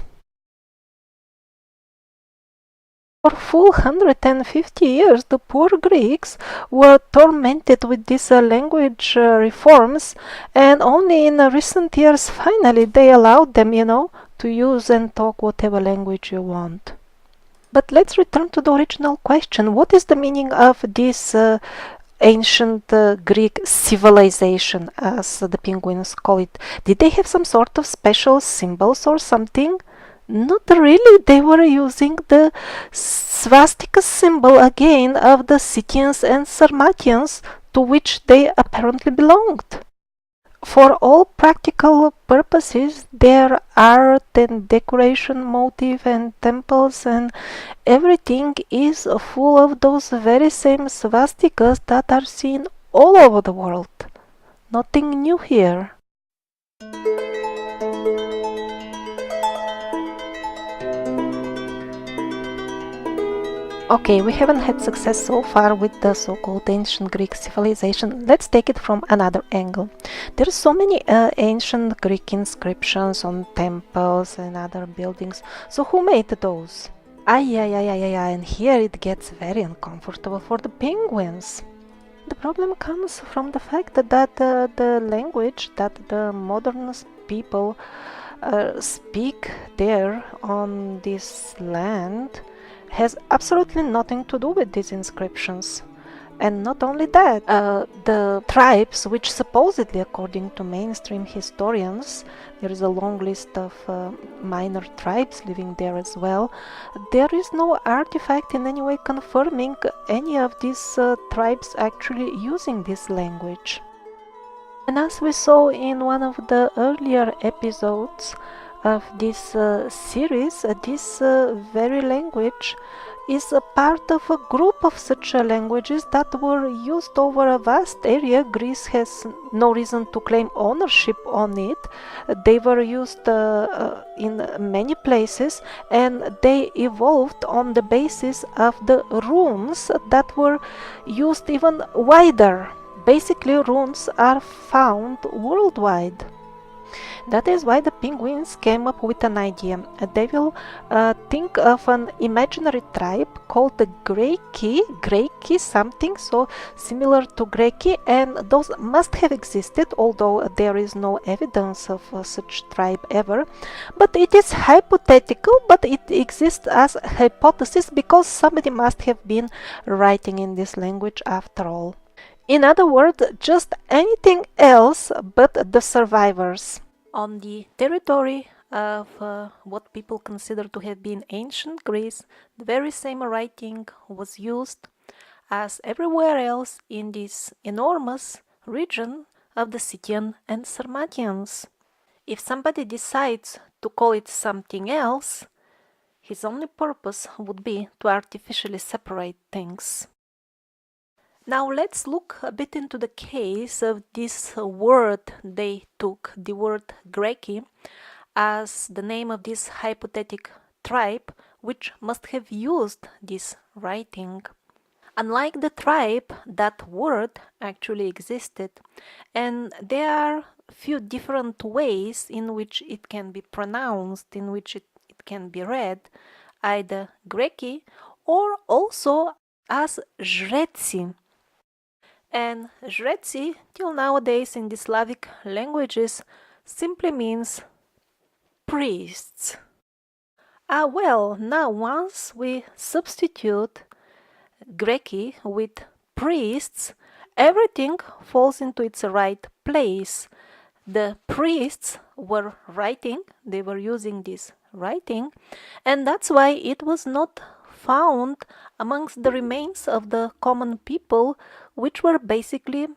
For full 150 years, the poor Greeks were tormented with these language reforms, and only in recent years, finally, they allowed them, to use and talk whatever language you want. But let's return to the original question. What is the meaning of this ancient Greek civilization, as the penguins call it? Did they have some sort of special symbols or something? Not really. They were using the swastika symbol again of the Scythians and Sarmatians, to which they apparently belonged. For all practical purposes, their art and decoration motif and temples and everything is full of those very same swastikas that are seen all over the world. Nothing new here. Okay, we haven't had success so far with the so-called ancient Greek civilization. Let's take it from another angle. There are so many ancient Greek inscriptions on temples and other buildings. So who made those? And here it gets very uncomfortable for the penguins. The problem comes from the fact that the language that the modern people speak there on this land has absolutely nothing to do with these inscriptions. And not only that, the tribes, which supposedly, according to mainstream historians, there is a long list of minor tribes living there as well, there is no artifact in any way confirming any of these tribes actually using this language. And as we saw in one of the earlier episodes of this series, this very language is a part of a group of such languages that were used over a vast area. Greece has no reason to claim ownership on it. They were used in many places, and they evolved on the basis of the runes that were used even wider. Basically, runes are found worldwide. That is why the penguins came up with an idea. They will think of an imaginary tribe called the Greci something, so similar to Greci, and those must have existed, although there is no evidence of such tribe ever. But it is hypothetical, but it exists as a hypothesis because somebody must have been writing in this language after all. In other words, just anything else but the survivors. On the territory of what people consider to have been ancient Greece, the very same writing was used as everywhere else in this enormous region of the Scythian and Sarmatians. If somebody decides to call it something else, his only purpose would be to artificially separate things. Now let's look a bit into the case of this word they took, the word Greci, as the name of this hypothetical tribe which must have used this writing. Unlike the tribe, that word actually existed, and there are few different ways in which it can be pronounced, in which it can be read, either Greci or also as Jreci. And Jreci, till nowadays in the Slavic languages, simply means priests. Well, now once we substitute Greci with priests, everything falls into its right place. The priests were writing, they were using this writing, and that's why it was not found amongst the remains of the common people, which were basically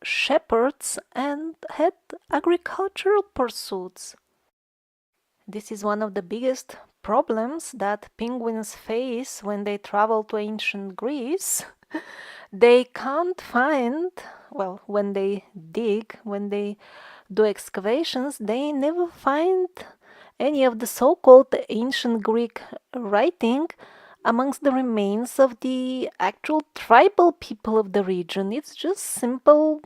shepherds and had agricultural pursuits. This is one of the biggest problems that penguins face when they travel to ancient Greece. They can't find, well, when they dig, when they do excavations, they never find any of the so-called ancient Greek writing amongst the remains of the actual tribal people of the region. It's just simple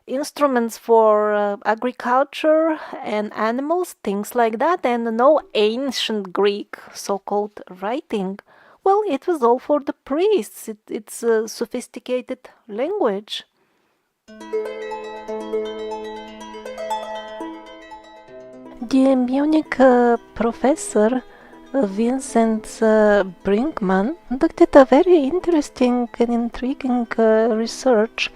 instruments for agriculture and animals, things like that, and no ancient Greek so-called writing. Well, it was all for the priests. It's a sophisticated language. The Munich professor Vincent Brinkmann conducted a very interesting and intriguing research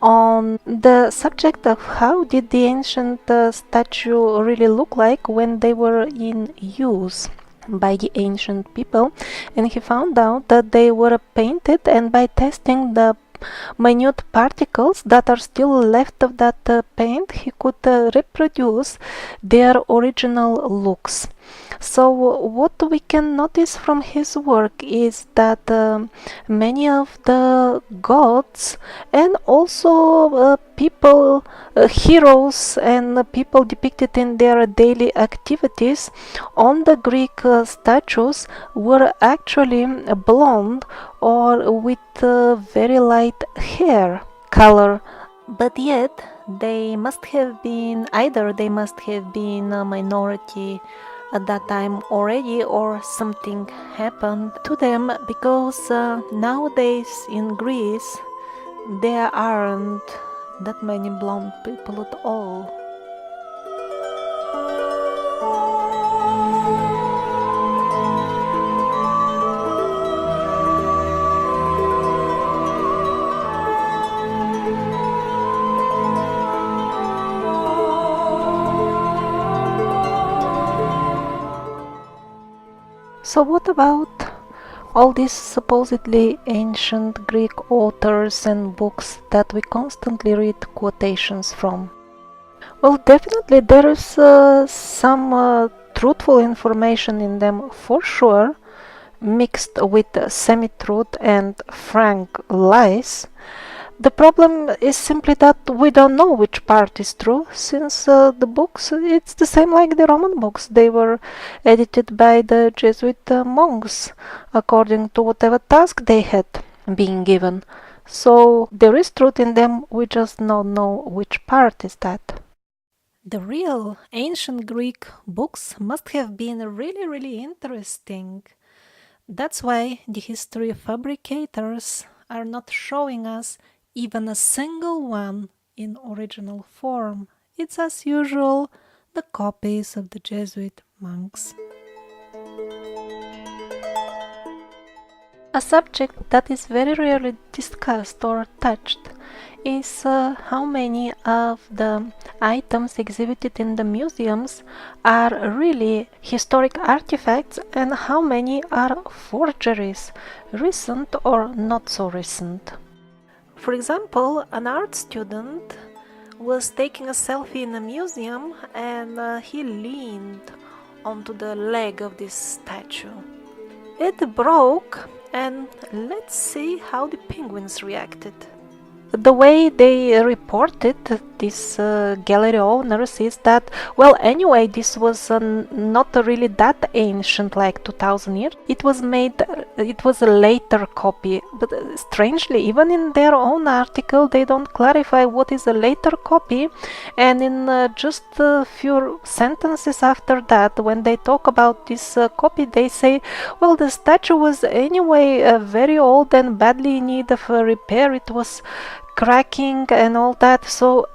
on the subject of how did the ancient statue really look like when they were in use by the ancient people, and he found out that they were painted, and by testing the minute particles that are still left of that paint, he could reproduce their original looks. So what we can notice from his work is that many of the gods and also people, heroes and people depicted in their daily activities on the Greek statues were actually blonde or with very light hair color. But yet they must have been a minority at that time already, or something happened to them, because nowadays in Greece there aren't that many blonde people at all. So what about all these supposedly ancient Greek authors and books that we constantly read quotations from? Well, definitely there is some truthful information in them for sure, mixed with semi-truth and frank lies. The problem is simply that we don't know which part is true, since the books, it's the same like the Roman books. They were edited by the Jesuit monks according to whatever task they had been given. So there is truth in them, we just don't know which part is that. The real ancient Greek books must have been really, really interesting. That's why the history fabricators are not showing us even a single one in original form. It's as usual the copies of the Jesuit monks. A subject that is very rarely discussed or touched is how many of the items exhibited in the museums are really historic artifacts and how many are forgeries, recent or not so recent. For example, an art student was taking a selfie in a museum and he leaned onto the leg of this statue. It broke, and let's see how the penguins reacted. The way they reported these gallery owners is that, well, anyway, this was not really that ancient, like 2000 years. It was a later copy, but strangely, even in their own article, they don't clarify what is a later copy, and in just a few sentences after that, when they talk about this copy, they say, well, the statue was anyway very old and badly in need of repair. It was cracking and all that, so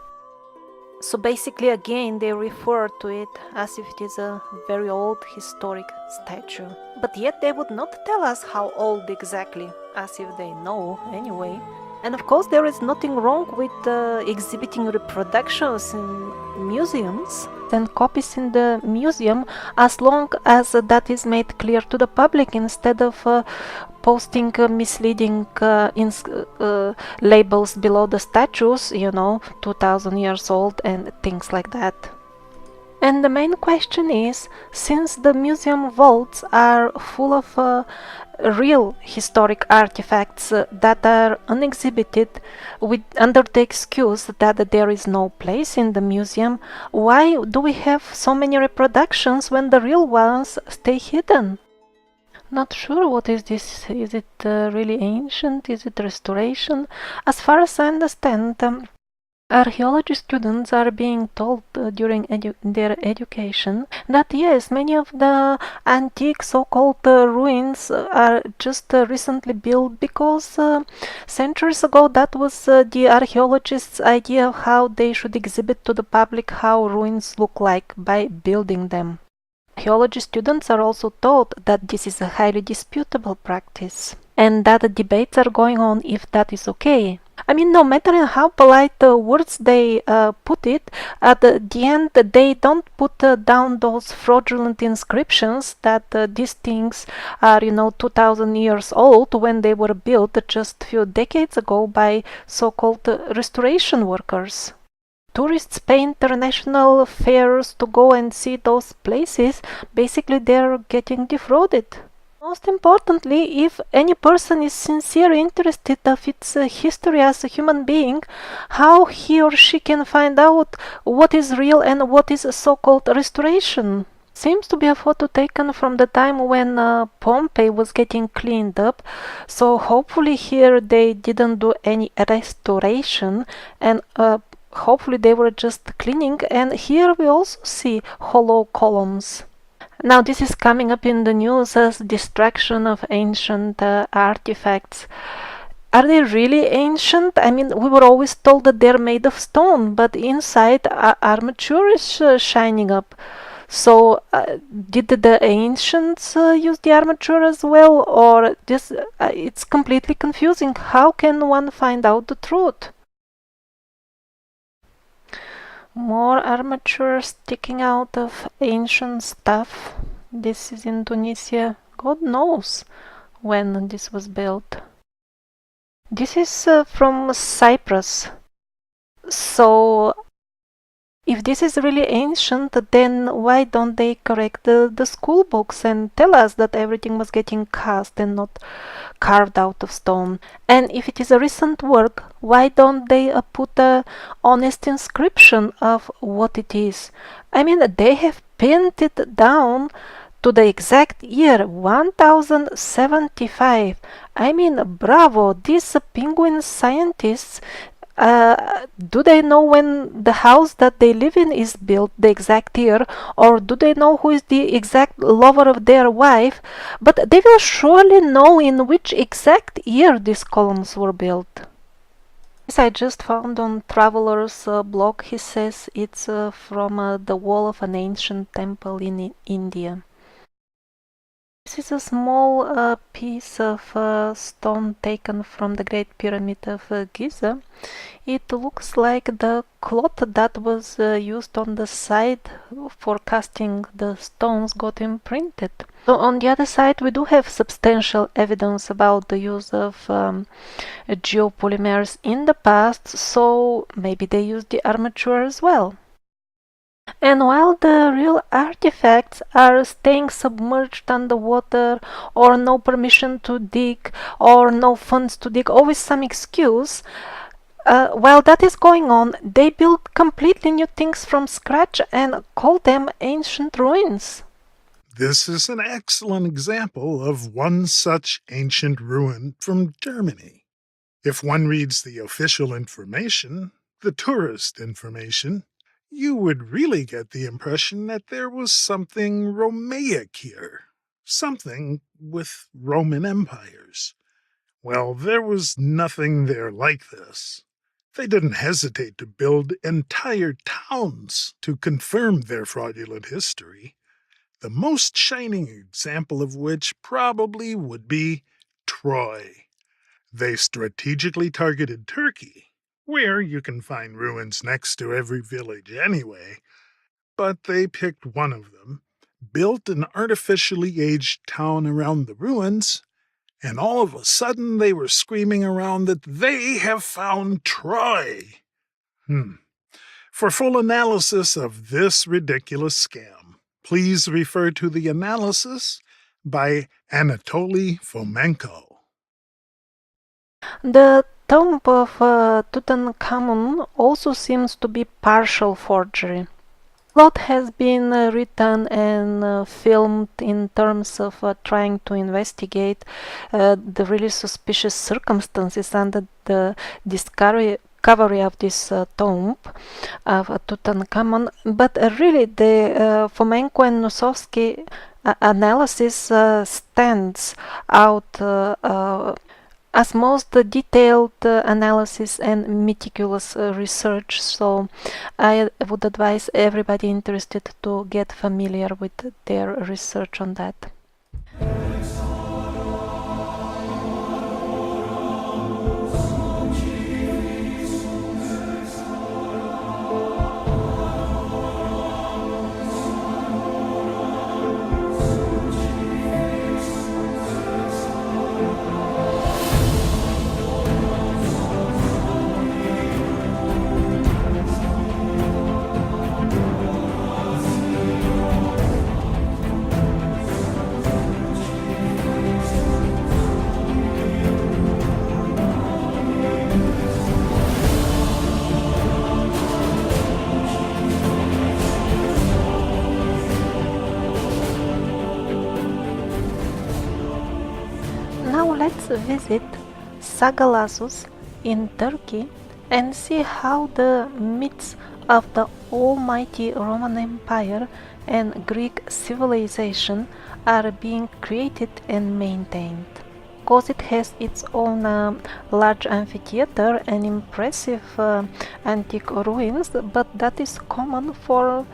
basically again they refer to it as if it is a very old historic statue, but yet they would not tell us how old exactly, as if they know anyway. And of course there is nothing wrong with exhibiting reproductions in museums and copies in the museum, as long as that is made clear to the public, instead of posting misleading labels below the statues, 2000 years old and things like that. And the main question is, since the museum vaults are full of real historic artifacts that are unexhibited under the excuse that there is no place in the museum, why do we have so many reproductions when the real ones stay hidden? Not sure what is this. Is it really ancient? Is it restoration? As far as I understand, archaeology students are being told during their education that yes, many of the antique so-called ruins are just recently built because centuries ago that was the archaeologists' idea of how they should exhibit to the public how ruins look like by building them. Archaeology students are also taught that this is a highly disputable practice and that the debates are going on if that is okay. I mean, no matter in how polite words they put it, at the end they don't put down those fraudulent inscriptions that these things are, 2000 years old when they were built just a few decades ago by so-called restoration workers. Tourists pay international fares to go and see those places. Basically, they're getting defrauded. Most importantly, if any person is sincerely interested of its history as a human being, how he or she can find out what is real and what is so-called restoration? Seems to be a photo taken from the time when Pompeii was getting cleaned up, so hopefully here they didn't do any restoration, and hopefully they were just cleaning. And here we also see hollow columns. Now this is coming up in the news as destruction of ancient artifacts. Are they really ancient? I mean, we were always told that they're made of stone, but inside armature is shining up. So did the ancients use the armature as well, or this? It's completely confusing. How can one find out the truth? More armature sticking out of ancient stuff. This is Indonesia. God knows when this was built. This is from Cyprus. So if this is really ancient, then why don't they correct the school books and tell us that everything was getting cast and not carved out of stone? And if it is a recent work, why don't they put a honest inscription of what it is? I mean, they have pinned it down to the exact year 1075. I mean, bravo, these penguin scientists. Do they know when the house that they live in is built, the exact year, or do they know who is the exact lover of their wife? But they will surely know in which exact year these columns were built. This I just found on Traveler's blog. He says it's from the wall of an ancient temple in India. This is a small piece of stone taken from the Great Pyramid of Giza. It looks like the cloth that was used on the side for casting the stones got imprinted. So on the other side we do have substantial evidence about the use of geopolymers in the past, so maybe they used the armature as well. And while the real artifacts are staying submerged underwater, or no permission to dig, or no funds to dig, always some excuse, while that is going on, they build completely new things from scratch and call them ancient ruins. This is an excellent example of one such ancient ruin from Germany. If one reads the official information, the tourist information, you would really get the impression that there was something Romaic here, something with Roman empires. Well, there was nothing there like this. They didn't hesitate to build entire towns to confirm their fraudulent history, the most shining example of which probably would be Troy. They strategically targeted Turkey, where you can find ruins next to every village anyway, but they picked one of them, built an artificially aged town around the ruins, and all of a sudden they were screaming around that they have found Troy. For full analysis of this ridiculous scam, please refer to the analysis by Anatoly Fomenko. The tomb of Tutankhamun also seems to be partial forgery. A lot has been written and filmed in terms of trying to investigate the really suspicious circumstances under the discovery of this tomb of Tutankhamun, but really the Fomenko and Nosowski analysis stands out as most detailed analysis and meticulous research, so I would advise everybody interested to get familiar with their research on that. Now let's visit Sagalassos in Turkey and see how the myths of the almighty Roman Empire and Greek civilization are being created and maintained. Of course, it has its own large amphitheater and impressive antique ruins, but that is common for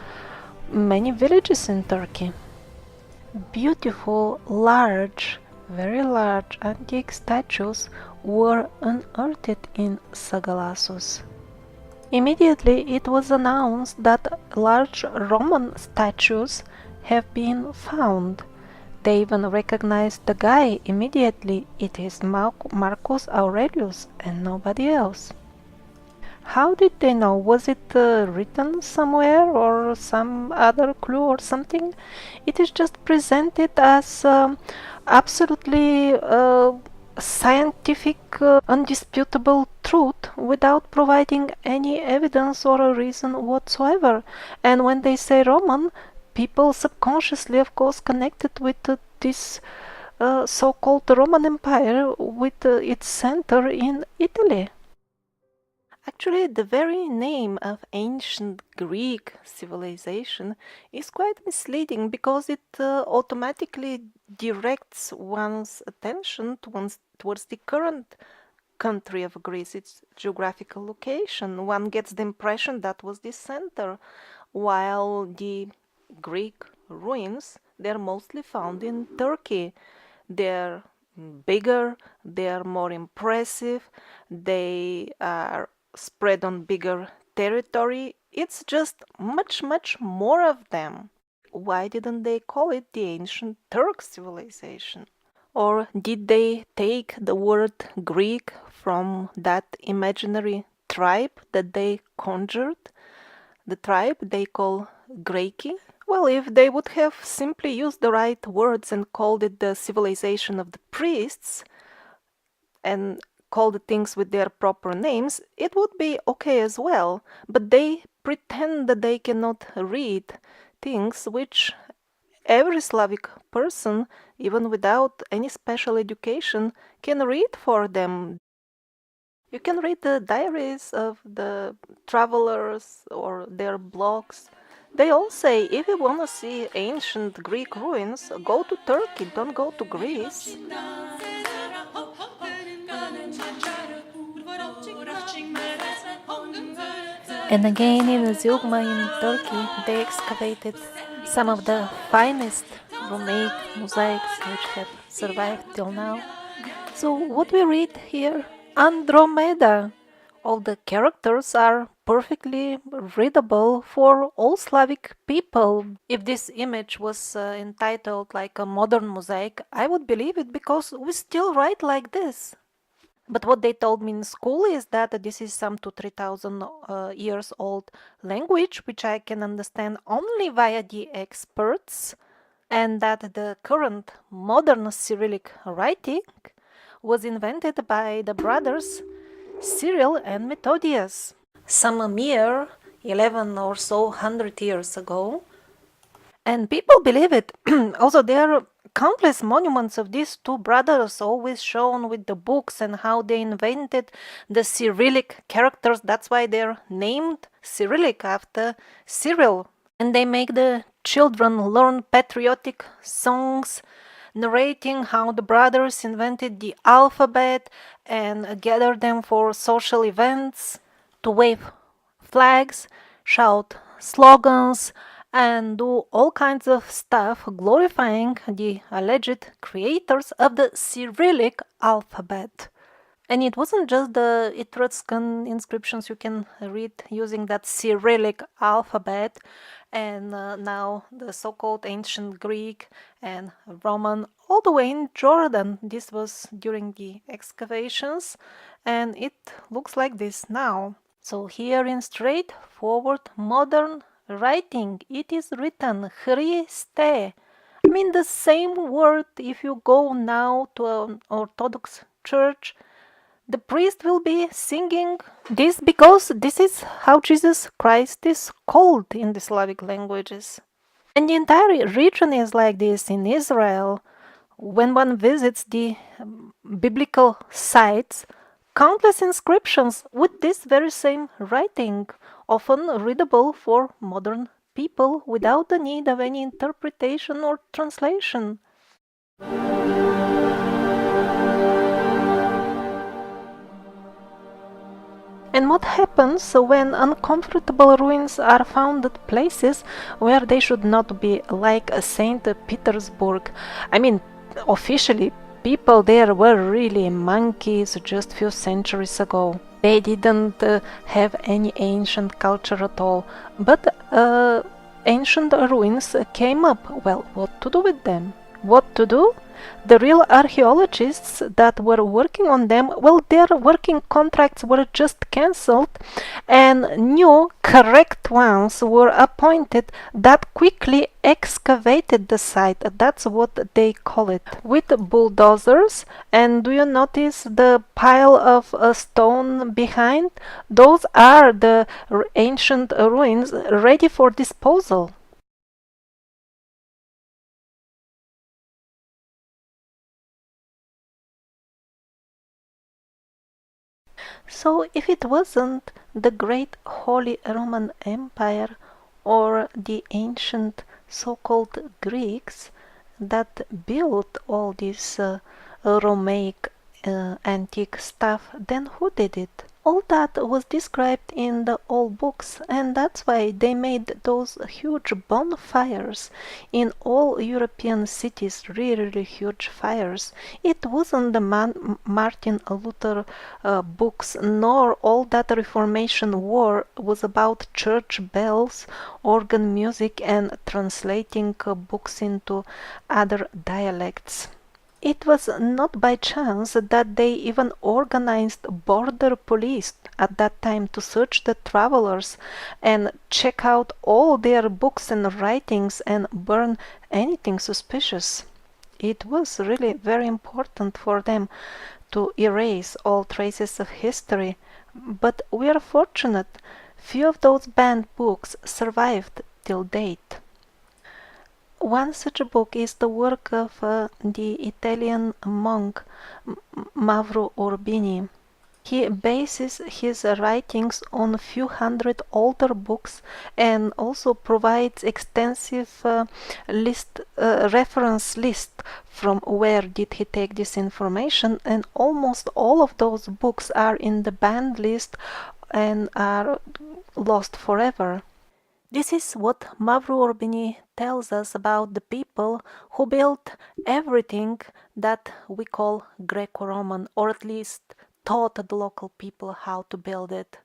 many villages in Turkey. Beautiful, large, very large antique statues were unearthed in Sagalassos. Immediately it was announced that large Roman statues have been found. They even recognized the guy immediately. It is Marcus Aurelius and nobody else. How did they know? Was it written somewhere or some other clue or something? It is just presented as absolutely scientific, undisputable truth without providing any evidence or a reason whatsoever. And when they say Roman, people subconsciously, of course, connected with this so-called Roman Empire with its center in Italy. Actually, the very name of ancient Greek civilization is quite misleading because it automatically directs one's attention towards the current country of Greece, its geographical location. One gets the impression that was the center, while the Greek ruins, they're mostly found in Turkey. They're bigger, they're more impressive, they are spread on bigger territory. It's just much more of them. Why didn't they call it the ancient Turk civilization? Or did they take the word Greek from that imaginary tribe that they conjured? The tribe they call Greci? Well, if they would have simply used the right words and called it the civilization of the priests and call the things with their proper names, it would be okay as well. But they pretend that they cannot read things which every Slavic person, even without any special education, can read for them. You can read the diaries of the travelers or their blogs. They all say, if you want to see ancient Greek ruins, go to Turkey, don't go to Greece. And again in Zilgma in Turkey, they excavated some of the finest Romaic mosaics which have survived till now. So what we read here? Andromeda. All the characters are perfectly readable for all Slavic people. If this image was entitled like a modern mosaic, I would believe it because we still write like this. But what they told me in school is that this is some 2,000 to 3,000 years old language, which I can understand only via the experts, and that the current modern Cyrillic writing was invented by the brothers Cyril and Methodius some mere 11 or so 100 years ago. And people believe it. Also, there are countless monuments of these two brothers always shown with the books and how they invented the Cyrillic characters. That's why they're named Cyrillic after Cyril. And they make the children learn patriotic songs narrating how the brothers invented the alphabet and gathered them for social events, to wave flags, shout slogans, and do all kinds of stuff glorifying the alleged creators of the Cyrillic alphabet. And it wasn't just the Etruscan inscriptions you can read using that Cyrillic alphabet, and now the so-called ancient Greek and Roman, all the way in Jordan. This was during the excavations, and it looks like this now. So here in straightforward modern writing, it is written Christe. I mean the same word. If you go now to an Orthodox church, the priest will be singing this because this is how Jesus Christ is called in the Slavic languages. And the entire region is like this in Israel. When one visits the biblical sites, countless inscriptions with this very same writing, often readable for modern people without the need of any interpretation or translation. And what happens when uncomfortable ruins are found at places where they should not be, like St. Petersburg? I mean, officially, people there were really monkeys just few centuries ago. They didn't have any ancient culture at all, but ancient ruins came up. Well, what to do with them? What to do? The real archaeologists that were working on them, well, their working contracts were just cancelled, and new, correct ones were appointed that quickly excavated the site. That's what they call it. With bulldozers. And do you notice the pile of stone behind? Those are the ancient ruins ready for disposal. So if it wasn't the great Holy Roman Empire or the ancient so-called Greeks that built all this Romaic antique stuff, then who did it? All that was described in the old books, and that's why they made those huge bonfires in all European cities, really huge fires. It wasn't the Martin Luther books, nor all that Reformation war was about church bells, organ music, and translating books into other dialects. It was not by chance that they even organized border police at that time to search the travelers and check out all their books and writings and burn anything suspicious. It was really very important for them to erase all traces of history, but we are fortunate. Few of those banned books survived till date. One such a book is the work of the Italian monk Mavro Urbini. He bases his writings on a few hundred older books and also provides extensive reference list from where did he take this information, and almost all of those books are in the banned list and are lost forever. This is what Mavro Urbini tells us about the people who built everything that we call Greco-Roman, or at least taught the local people how to build it.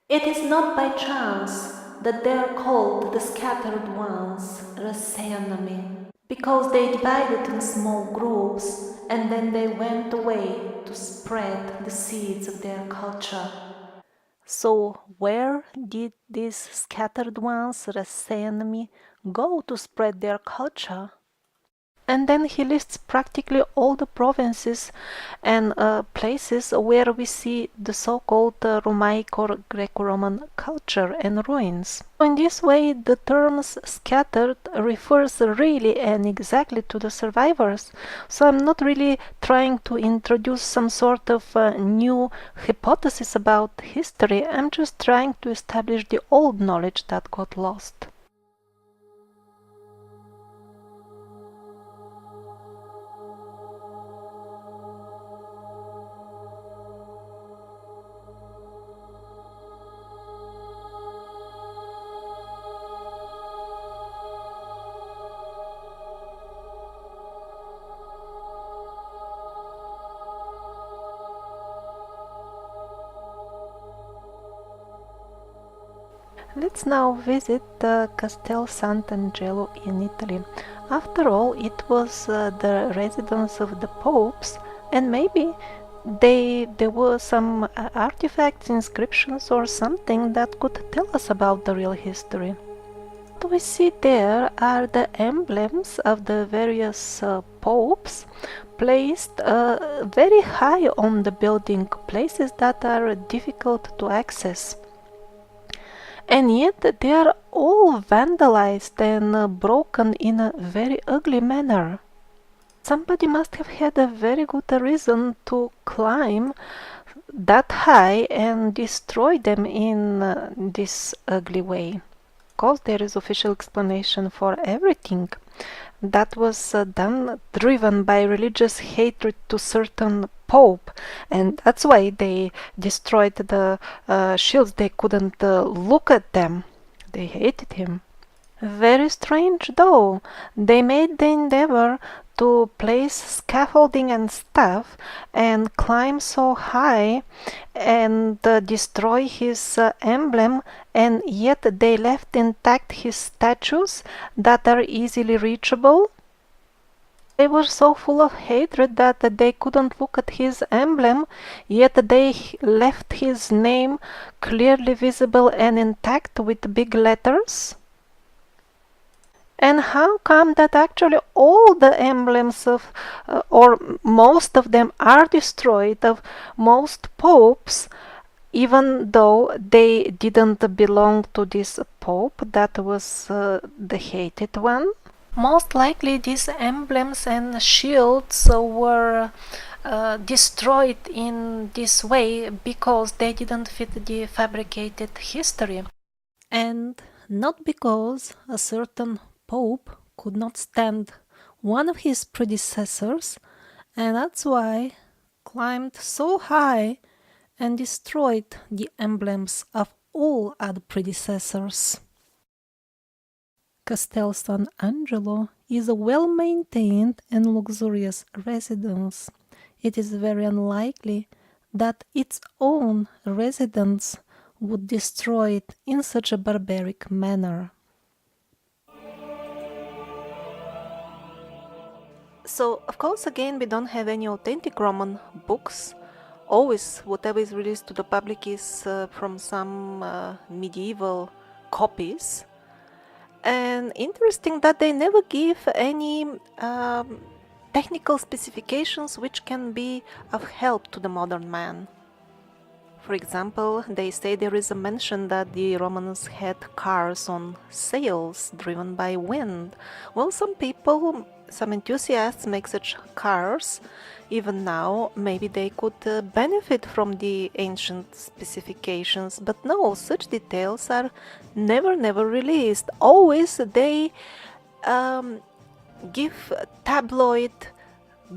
It is not by chance that they are called the scattered ones, Raseanami, because they divided in small groups and then they went away to spread the seeds of their culture. So where did these scattered ones, Raseanami, go to spread their culture? And then he lists practically all the provinces and places where we see the so-called Romaic or Greco-Roman culture and ruins. In this way, the terms scattered refers really and exactly to the survivors. So I'm not really trying to introduce some sort of new hypothesis about history. I'm just trying to establish the old knowledge that got lost. Let's now visit Castel Sant'Angelo in Italy. After all, it was the residence of the popes, and maybe there were some artifacts, inscriptions or something that could tell us about the real history. What we see there are the emblems of the various popes placed very high on the building, places that are difficult to access. And yet they are all vandalized and broken in a very ugly manner. Somebody must have had a very good reason to climb that high and destroy them in this ugly way. Of course, there is official explanation for everything. That was done driven by religious hatred to certain pope, and that's why they destroyed the shields. They couldn't look at them. They hated him. Very strange though. They made the endeavor to place scaffolding and stuff and climb so high and destroy his emblem, and yet they left intact his statues that are easily reachable. They were so full of hatred that they couldn't look at his emblem, yet they left his name clearly visible and intact with big letters. And how come that actually all the emblems of, or most of them, are destroyed, of most popes, even though they didn't belong to this pope that was the hated one? Most likely these emblems and shields were destroyed in this way because they didn't fit the fabricated history. And not because a certain Pope could not stand one of his predecessors, and that's why climbed so high and destroyed the emblems of all other predecessors. Castel San Angelo is a well-maintained and luxurious residence. It is very unlikely that its own residents would destroy it in such a barbaric manner. So, of course, again, we don't have any authentic Roman books. Always, whatever is released to the public is from some medieval copies. And interesting that they never give any technical specifications which can be of help to the modern man. For example, they say there is a mention that the Romans had cars on sails driven by wind. Well, some people, some enthusiasts make such cars. Even now, maybe they could benefit from the ancient specifications, but no, such details are never released. Always they give tabloid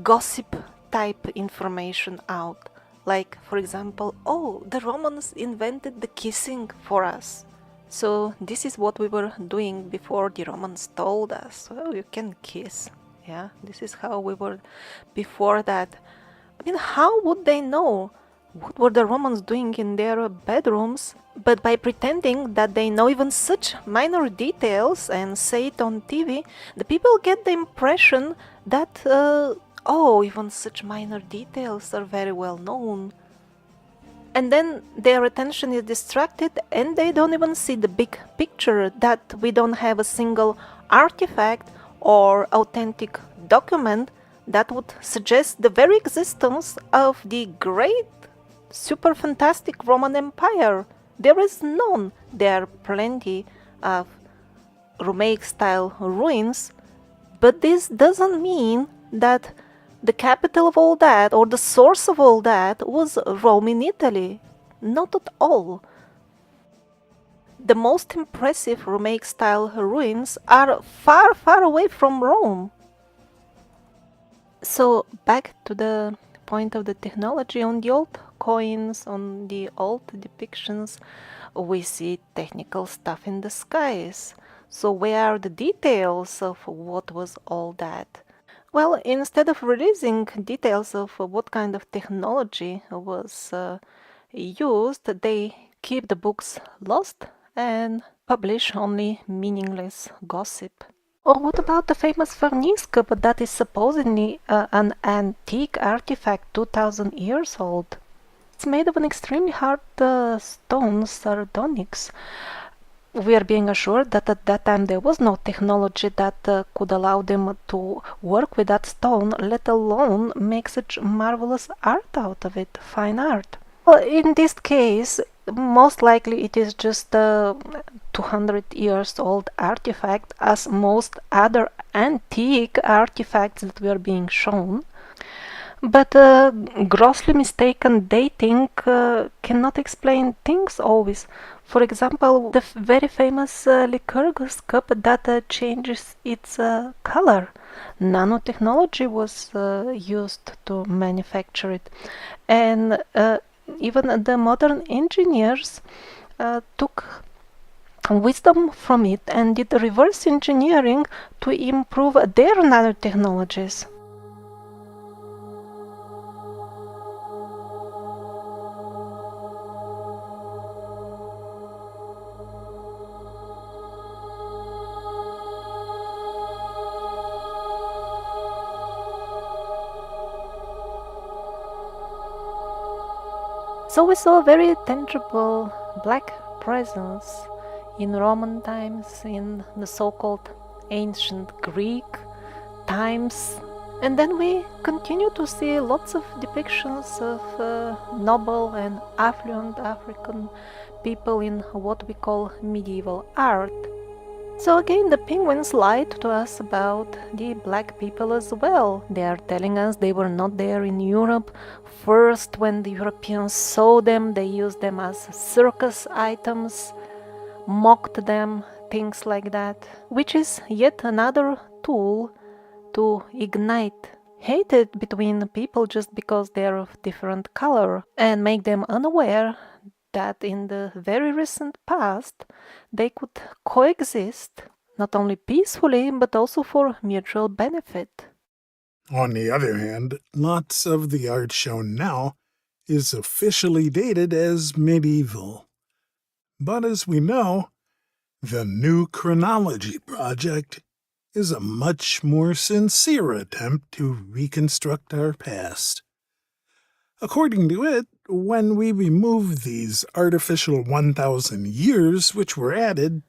gossip type information out. Like, for example, oh, the Romans invented the kissing for us. So this is what we were doing before the Romans told us, well, you can kiss. Yeah, this is how we were before that. I mean, how would they know what were the Romans doing in their bedrooms? But by pretending that they know even such minor details and say it on TV, the people get the impression that oh, even such minor details are very well known. And then their attention is distracted and they don't even see the big picture, that we don't have a single artifact or authentic document that would suggest the very existence of the great, super fantastic Roman Empire. There is none. There are plenty of Romaic style ruins, but this doesn't mean that the capital of all that, or the source of all that, was Rome in Italy. Not at all. The most impressive Romaic-style ruins are far, far away from Rome. So, back to the point of the technology. On the old coins, on the old depictions, we see technical stuff in the skies. So, where are the details of what was all that? Well, instead of releasing details of what kind of technology was used, they keep the books lost and publish only meaningless gossip. Or what about the famous Farnese cup that is supposedly an antique artifact 2000 years old? It's made of an extremely hard stone, sardonyx. We are being assured that at that time there was no technology that could allow them to work with that stone, let alone make such marvelous art out of it, fine art. Well, in this case, most likely it is just a 200 years old artifact, as most other antique artifacts that were being shown. But grossly mistaken dating cannot explain things always. For example, the very famous Lycurgus cup that changes its color. Nanotechnology was used to manufacture it. And even the modern engineers took wisdom from it and did reverse engineering to improve their nanotechnologies. So we saw a very tangible black presence in Roman times, in the so-called ancient Greek times, and then we continue to see lots of depictions of noble and affluent African people in what we call medieval art. So again, the penguins lied to us about the black people as well. They are telling us they were not there in Europe. First, when the Europeans saw them, they used them as circus items, mocked them, things like that, which is yet another tool to ignite hatred between people just because they're of different color and make them unaware that in the very recent past they could coexist not only peacefully but also for mutual benefit. On the other hand, lots of the art shown now is officially dated as medieval. But as we know, the New Chronology Project is a much more sincere attempt to reconstruct our past. According to it, when we remove these artificial 1,000 years which were added,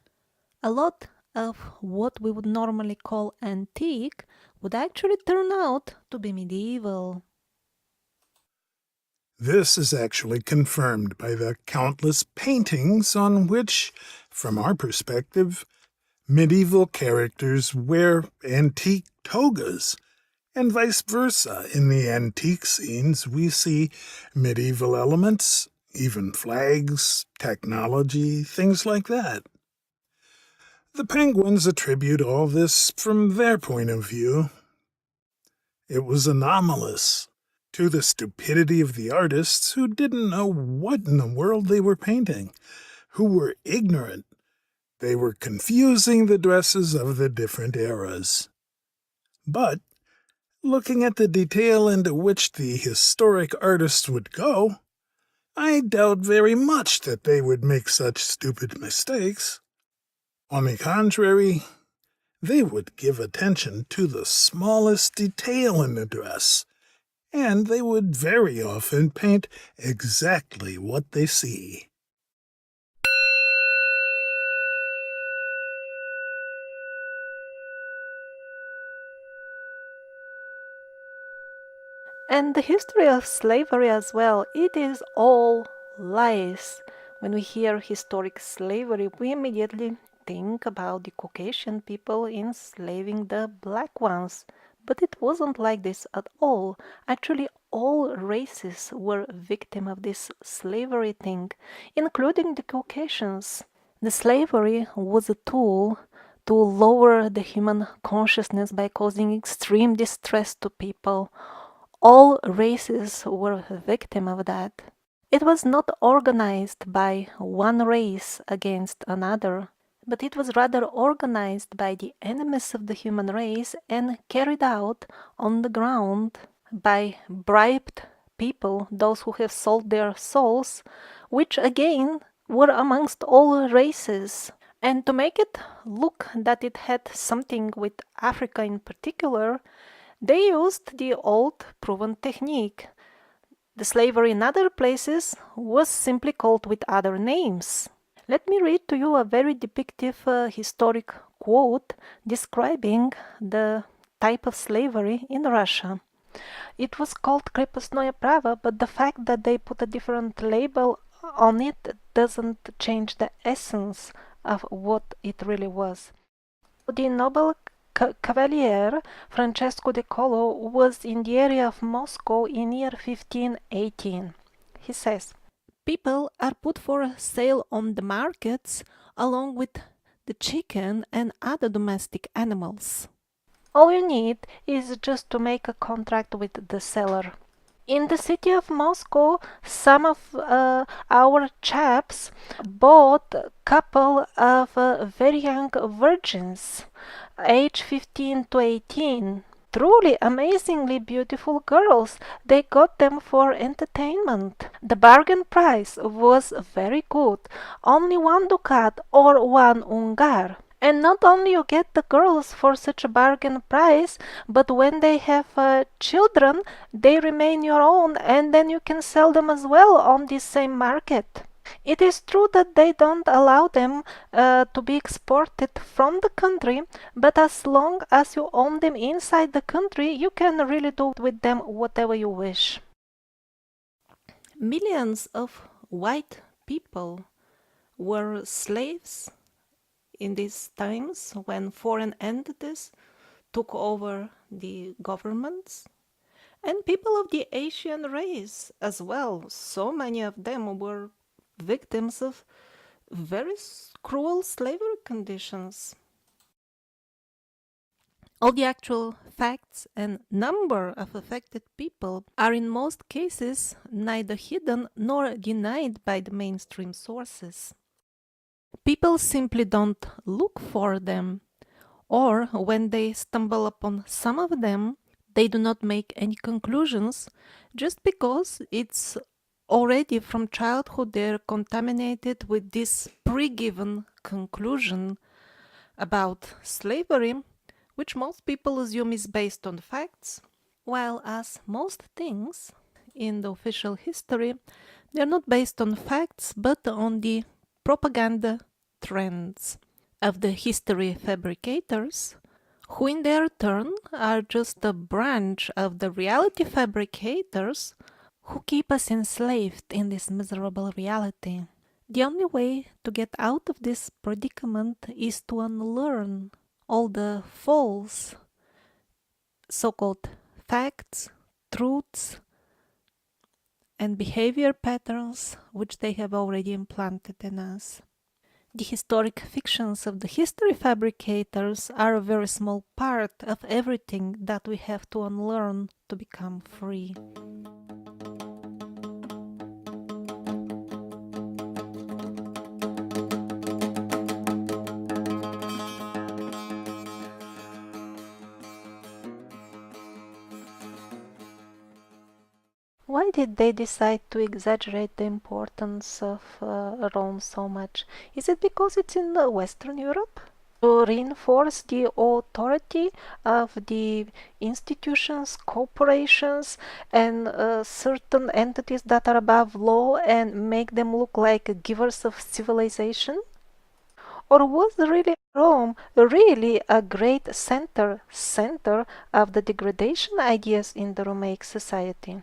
a lot of what we would normally call antique would actually turn out to be medieval. This is actually confirmed by the countless paintings on which, from our perspective, medieval characters wear antique togas, and vice versa. In the antique scenes, we see medieval elements, even flags, technology, things like that. The penguins attribute all this from their point of view. It was anomalous to the stupidity of the artists who didn't know what in the world they were painting, who were ignorant. They were confusing the dresses of the different eras. But, looking at the detail into which the historic artists would go, I doubt very much that they would make such stupid mistakes. On the contrary, they would give attention to the smallest detail in the dress, and they would very often paint exactly what they see. And the history of slavery as well, it is all lies. When we hear historic slavery, we immediately think about the Caucasian people enslaving the black ones. But it wasn't like this at all. Actually, all races were victim of this slavery thing, including the Caucasians. The slavery was a tool to lower the human consciousness by causing extreme distress to people. All races were a victim of that. It was not organized by one race against another, but it was rather organized by the enemies of the human race and carried out on the ground by bribed people, those who have sold their souls, which again were amongst all races. And to make it look that it had something with Africa in particular, they used the old proven technique. The slavery in other places was simply called with other names. Let me read to you a very depictive historic quote describing the type of slavery in Russia. It was called крепостное право, but the fact that they put a different label on it doesn't change the essence of what it really was. The noble Cavalier Francesco de Colo was in the area of Moscow in year 1518. He says, "People are put for sale on the markets along with the chicken and other domestic animals. All you need is just to make a contract with the seller." In the city of Moscow, some of our chaps bought a couple of very young virgins, age 15 to 18. Truly amazingly beautiful girls. They got them for entertainment. The bargain price was very good, only 1 ducat or 1 ungar. And not only you get the girls for such a bargain price, but when they have children, they remain your own, and then you can sell them as well on this same market. It is true that they don't allow them to be exported from the country, but as long as you own them inside the country, you can really do with them whatever you wish. Millions of white people were slaves in these times when foreign entities took over the governments, and people of the Asian race as well. So many of them were victims of very cruel slavery conditions. All the actual facts and number of affected people are in most cases neither hidden nor denied by the mainstream sources. People simply don't look for them, or when they stumble upon some of them, they do not make any conclusions just because it's already from childhood they're contaminated with this pre-given conclusion about slavery, which most people assume is based on facts, while as most things in the official history, they're not based on facts but on the propaganda trends of the history fabricators, who in their turn are just a branch of the reality fabricators who keep us enslaved in this miserable reality. The only way to get out of this predicament is to unlearn all the false so-called facts, truths, and behavior patterns which they have already implanted in us. The historic fictions of the history fabricators are a very small part of everything that we have to unlearn to become free. Why did they decide to exaggerate the importance of Rome so much? Is it because it's in Western Europe? To reinforce the authority of the institutions, corporations, and certain entities that are above law and make them look like givers of civilization? Or was really Rome really a great center of the degradation ideas in the Romaic society?